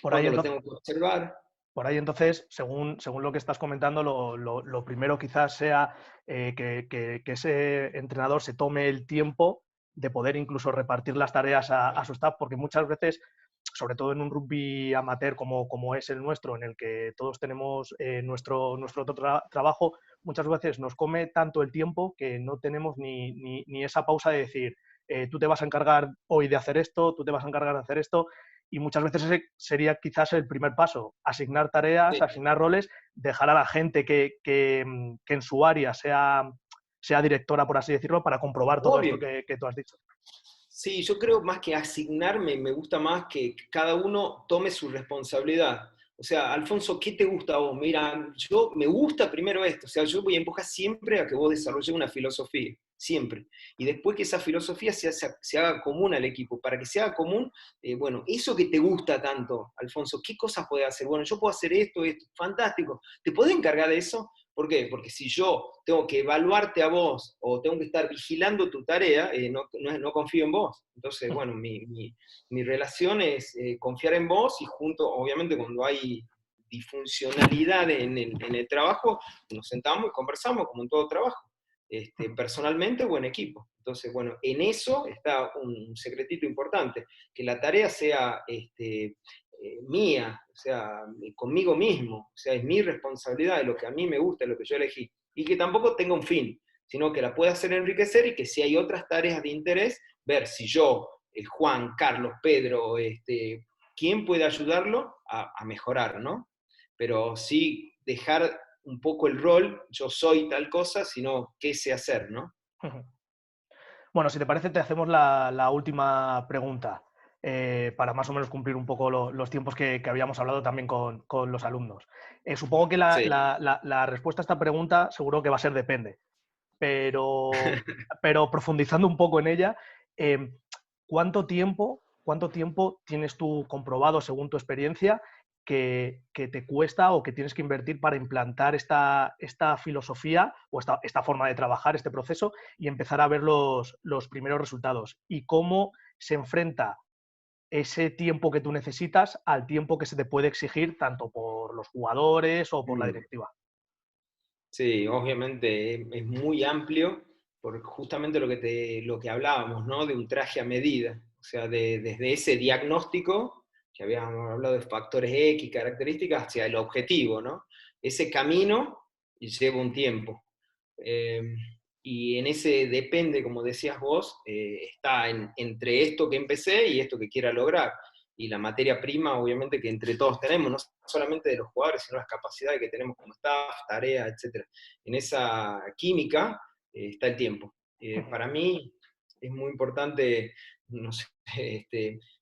[SPEAKER 1] Por ahí
[SPEAKER 2] cuando lo
[SPEAKER 1] entonces,
[SPEAKER 2] tengo que observar.
[SPEAKER 1] Por ahí entonces, según lo que estás comentando, lo primero quizás sea que ese entrenador se tome el tiempo de poder incluso repartir las tareas a su staff, porque muchas veces, sobre todo en un rugby amateur como es el nuestro, en el que todos tenemos nuestro otro trabajo, muchas veces nos come tanto el tiempo que no tenemos ni esa pausa de decir, tú te vas a encargar hoy de hacer esto, tú te vas a encargar de hacer esto, y muchas veces ese sería quizás el primer paso, asignar tareas,
[SPEAKER 2] Sí,
[SPEAKER 1] asignar roles, dejar a la gente que en su área sea directora, por así decirlo, para comprobar todo esto
[SPEAKER 2] obvio.
[SPEAKER 1] que tú has dicho.
[SPEAKER 2] Sí, yo creo más que asignarme, me gusta más que cada uno tome su responsabilidad. O sea, Alfonso, ¿qué te gusta a vos? Mira, yo me gusta primero esto. O sea, yo voy a empujar siempre a que vos desarrolles una filosofía, siempre. Y después que esa filosofía se haga común al equipo. Para que se haga común, bueno, eso que te gusta tanto, Alfonso, ¿qué cosas puedes hacer? Bueno, yo puedo hacer esto, fantástico. ¿Te podés encargar de eso? ¿Por qué? Porque si yo tengo que evaluarte a vos o tengo que estar vigilando tu tarea, no confío en vos. Entonces, bueno, mi relación es confiar en vos y junto, obviamente, cuando hay disfuncionalidad en el trabajo, nos sentamos y conversamos como en todo trabajo, personalmente o en equipo. Entonces, bueno, en eso está un secretito importante, que la tarea sea mía, o sea, conmigo mismo, o sea, es mi responsabilidad, de lo que a mí me gusta, de lo que yo elegí, y que tampoco tenga un fin, sino que la pueda hacer enriquecer y que si hay otras tareas de interés, ver si yo, Juan, Carlos, Pedro, quién puede ayudarlo a mejorar, ¿no? Pero sí dejar un poco el rol, yo soy tal cosa, sino qué sé hacer, ¿no?
[SPEAKER 1] Bueno, si te parece, te hacemos la última pregunta para más o menos cumplir un poco los tiempos que habíamos hablado también con los alumnos. Supongo que
[SPEAKER 2] Sí.
[SPEAKER 1] la respuesta a esta pregunta seguro que va a ser depende, pero profundizando un poco en ella, eh, ¿cuánto tiempo tienes tú comprobado, según tu experiencia, que te cuesta o que tienes que invertir para implantar esta filosofía o esta forma de trabajar, este proceso, y empezar a ver los primeros resultados? ¿Y cómo se enfrenta ese tiempo que tú necesitas al tiempo que se te puede exigir tanto por los jugadores o por la
[SPEAKER 2] Mm.
[SPEAKER 1] directiva?
[SPEAKER 2] Sí, obviamente es muy amplio, por justamente lo que hablábamos, ¿no? De un traje a medida, o sea, desde ese diagnóstico, que habíamos hablado de factores X, características, hacia el objetivo, ¿no? Ese camino lleva un tiempo. Eh, y en ese depende, como decías vos, está entre esto que empecé y esto que quiera lograr. Y la materia prima, obviamente, que entre todos tenemos, no solamente de los jugadores, sino las capacidades que tenemos como staff, tareas, etc. En esa química está el tiempo. Para mí es muy importante, no sé,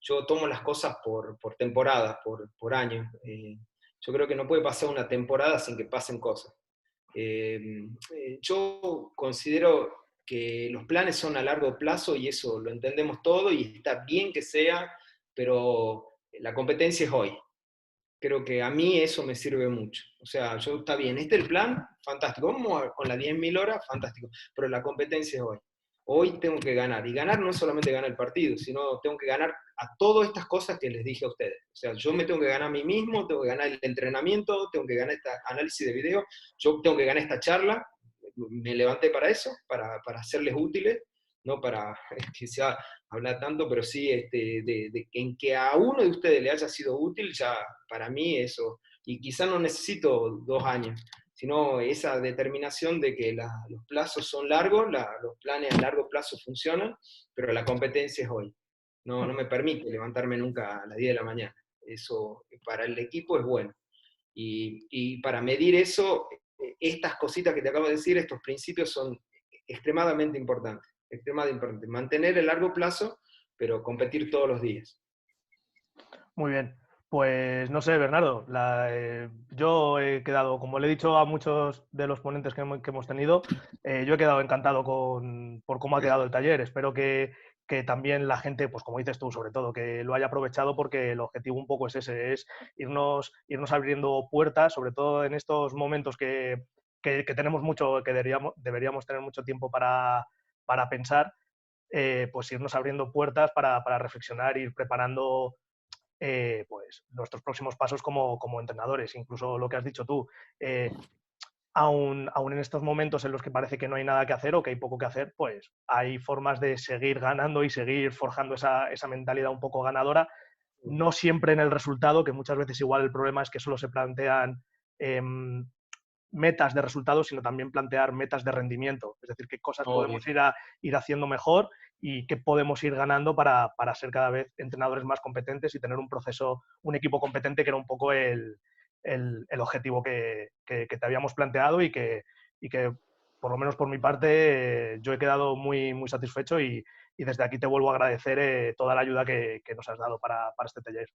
[SPEAKER 2] yo tomo las cosas por temporada, por año. Yo creo que no puede pasar una temporada sin que pasen cosas. Yo considero que los planes son a largo plazo y eso lo entendemos todo y está bien que sea, pero la competencia es hoy. Creo que a mí eso me sirve mucho. O sea, yo está bien, este es el plan, fantástico. Vamos con las 10.000 horas, fantástico. Pero la competencia es hoy. Hoy tengo que ganar. Y ganar no es solamente ganar el partido, sino tengo que ganar a todas estas cosas que les dije a ustedes. O sea, yo me tengo que ganar a mí mismo, tengo que ganar el entrenamiento, tengo que ganar este análisis de video, yo tengo que ganar esta charla. Me levanté para eso, para hacerles útiles, no para que sea hablar tanto, pero sí de que en que a uno de ustedes le haya sido útil, ya para mí eso, y quizá no necesito 2 años, sino esa determinación de que los plazos son largos, los planes a largo plazo funcionan, pero la competencia es hoy. No me permite levantarme nunca a las 10 de la mañana. Eso para el equipo es bueno. Y para medir eso, estas cositas que te acabo de decir, estos principios son extremadamente importantes. Extremadamente importantes. Mantener el largo plazo, pero competir todos los días.
[SPEAKER 1] Muy bien. Pues no sé, Bernardo, yo he quedado, como le he dicho a muchos de los ponentes que hemos tenido, yo he quedado encantado por cómo ha quedado el taller. Espero que también la gente, pues como dices tú, sobre todo, que lo haya aprovechado porque el objetivo un poco es ese, es irnos abriendo puertas, sobre todo en estos momentos que tenemos mucho, que deberíamos tener mucho tiempo para pensar, pues irnos abriendo puertas para reflexionar, ir preparando pues nuestros próximos pasos como entrenadores. Incluso lo que has dicho tú, aún en estos momentos en los que parece que no hay nada que hacer o que hay poco que hacer, pues hay formas de seguir ganando y seguir forjando esa mentalidad un poco ganadora, no siempre en el resultado, que muchas veces igual el problema es que solo se plantean metas de resultados, sino también plantear metas de rendimiento, es decir, qué cosas
[SPEAKER 2] Obvio.
[SPEAKER 1] podemos ir haciendo mejor y qué podemos ir ganando para ser cada vez entrenadores más competentes y tener un proceso, un equipo competente, que era un poco el objetivo que te habíamos planteado y que, por lo menos por mi parte, yo he quedado muy, muy satisfecho y desde aquí te vuelvo a agradecer toda la ayuda que nos has dado para este taller.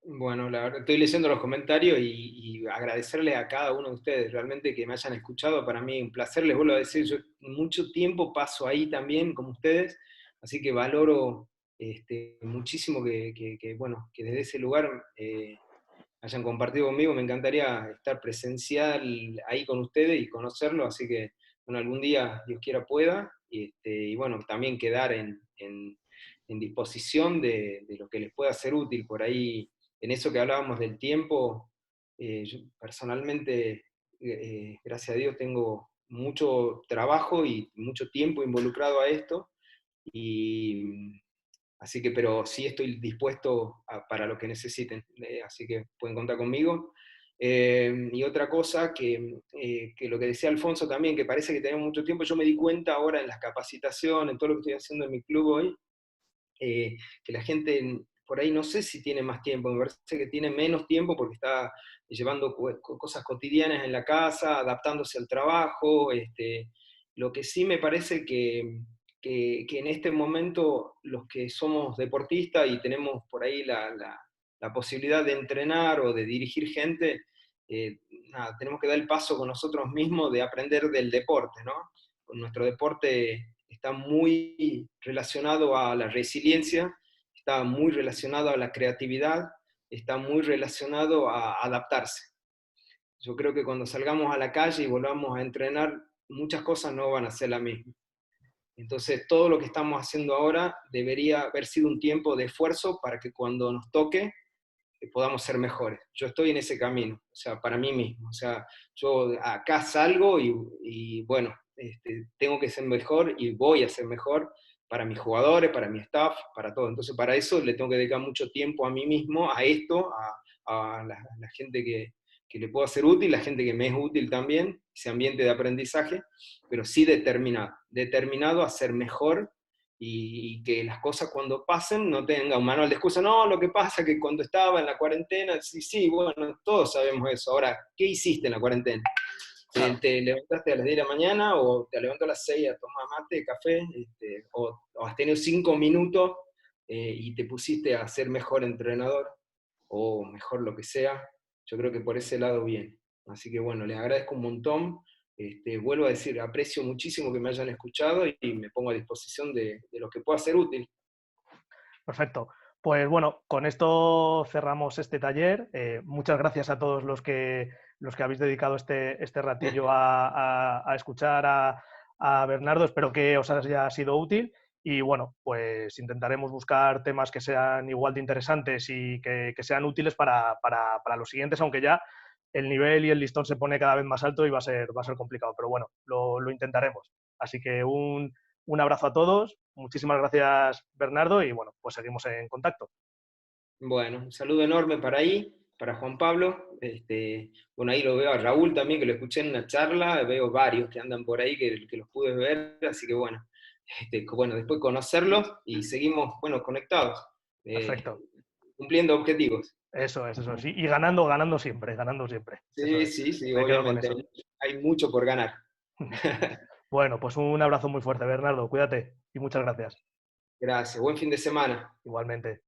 [SPEAKER 2] Bueno, la verdad, estoy leyendo los comentarios y agradecerle a cada uno de ustedes, realmente que me hayan escuchado, para mí un placer, les vuelvo a decir, yo mucho tiempo paso ahí también como ustedes, así que valoro muchísimo bueno, que desde ese lugar hayan compartido conmigo, me encantaría estar presencial ahí con ustedes y conocerlo, así que bueno, algún día, Dios quiera, pueda, y bueno, también quedar en disposición de lo que les pueda ser útil por ahí, en eso que hablábamos del tiempo. Yo personalmente, gracias a Dios, tengo mucho trabajo y mucho tiempo involucrado a esto, y así que, pero sí estoy dispuesto para lo que necesiten, así que pueden contar conmigo. Y otra cosa que lo que decía Alfonso también, que parece que tenemos mucho tiempo, yo me di cuenta ahora en las capacitaciones, en todo lo que estoy haciendo en mi club hoy, que la gente por ahí no sé si tiene más tiempo, me parece que tiene menos tiempo porque está llevando cosas cotidianas en la casa, adaptándose al trabajo. Lo que sí me parece que en este momento los que somos deportistas y tenemos por ahí la posibilidad de entrenar o de dirigir gente, nada, tenemos que dar el paso con nosotros mismos de aprender del deporte, ¿no? Con nuestro deporte está muy relacionado a la resiliencia, está muy relacionado a la creatividad, está muy relacionado a adaptarse. Yo creo que cuando salgamos a la calle y volvamos a entrenar, muchas cosas no van a ser las mismas. Entonces, todo lo que estamos haciendo ahora debería haber sido un tiempo de esfuerzo para que cuando nos toque podamos ser mejores. Yo estoy en ese camino, o sea, para mí mismo. O sea, yo acá salgo y bueno, tengo que ser mejor y voy a ser mejor para mis jugadores, para mi staff, para todo. Entonces, para eso le tengo que dedicar mucho tiempo a mí mismo, a esto, a la gente que le puedo ser útil, la gente que me es útil también, ese ambiente de aprendizaje, pero sí determinado, determinado a ser mejor y que las cosas cuando pasen no tengan un manual de excusa. No, lo que pasa es que cuando estaba en la cuarentena, sí, sí, bueno, todos sabemos eso. Ahora, ¿qué hiciste en la cuarentena?
[SPEAKER 1] Claro.
[SPEAKER 2] ¿Te levantaste a las 10 de la mañana o te levantó a las 6 a tomar mate, café? O has tenido 5 minutos y te pusiste a ser mejor entrenador o mejor lo que sea. Yo creo que por ese lado bien. Así que bueno, les agradezco un montón. Vuelvo a decir, aprecio muchísimo que me hayan escuchado y me pongo a disposición de lo que pueda ser útil.
[SPEAKER 1] Perfecto. Pues bueno, con esto cerramos este taller. Muchas gracias a todos los que habéis dedicado este ratillo a escuchar a Bernardo. Espero que os haya sido útil. Y bueno, pues intentaremos buscar temas que sean igual de interesantes y que sean útiles para los siguientes, aunque ya el nivel y el listón se pone cada vez más alto y va a ser complicado. Pero bueno, lo intentaremos. Así que un abrazo a todos, muchísimas gracias Bernardo y bueno, pues seguimos en contacto.
[SPEAKER 2] Bueno, un saludo enorme para ahí, para Juan Pablo. Bueno, ahí lo veo a Raúl también, que lo escuché en una charla, veo varios que andan por ahí que los pude ver, así que bueno, bueno, después conocerlos y seguimos, bueno, conectados, eh,
[SPEAKER 1] Perfecto.
[SPEAKER 2] cumpliendo objetivos.
[SPEAKER 1] Eso es, eso es. Y ganando, ganando siempre, ganando siempre. Eso
[SPEAKER 2] Sí,
[SPEAKER 1] es.
[SPEAKER 2] sí, sí,
[SPEAKER 1] Me quedo con
[SPEAKER 2] obviamente,
[SPEAKER 1] eso.
[SPEAKER 2] hay mucho por ganar.
[SPEAKER 1] Bueno, pues un abrazo muy fuerte, Bernardo. Cuídate y muchas gracias.
[SPEAKER 2] Gracias, buen fin de semana.
[SPEAKER 1] Igualmente.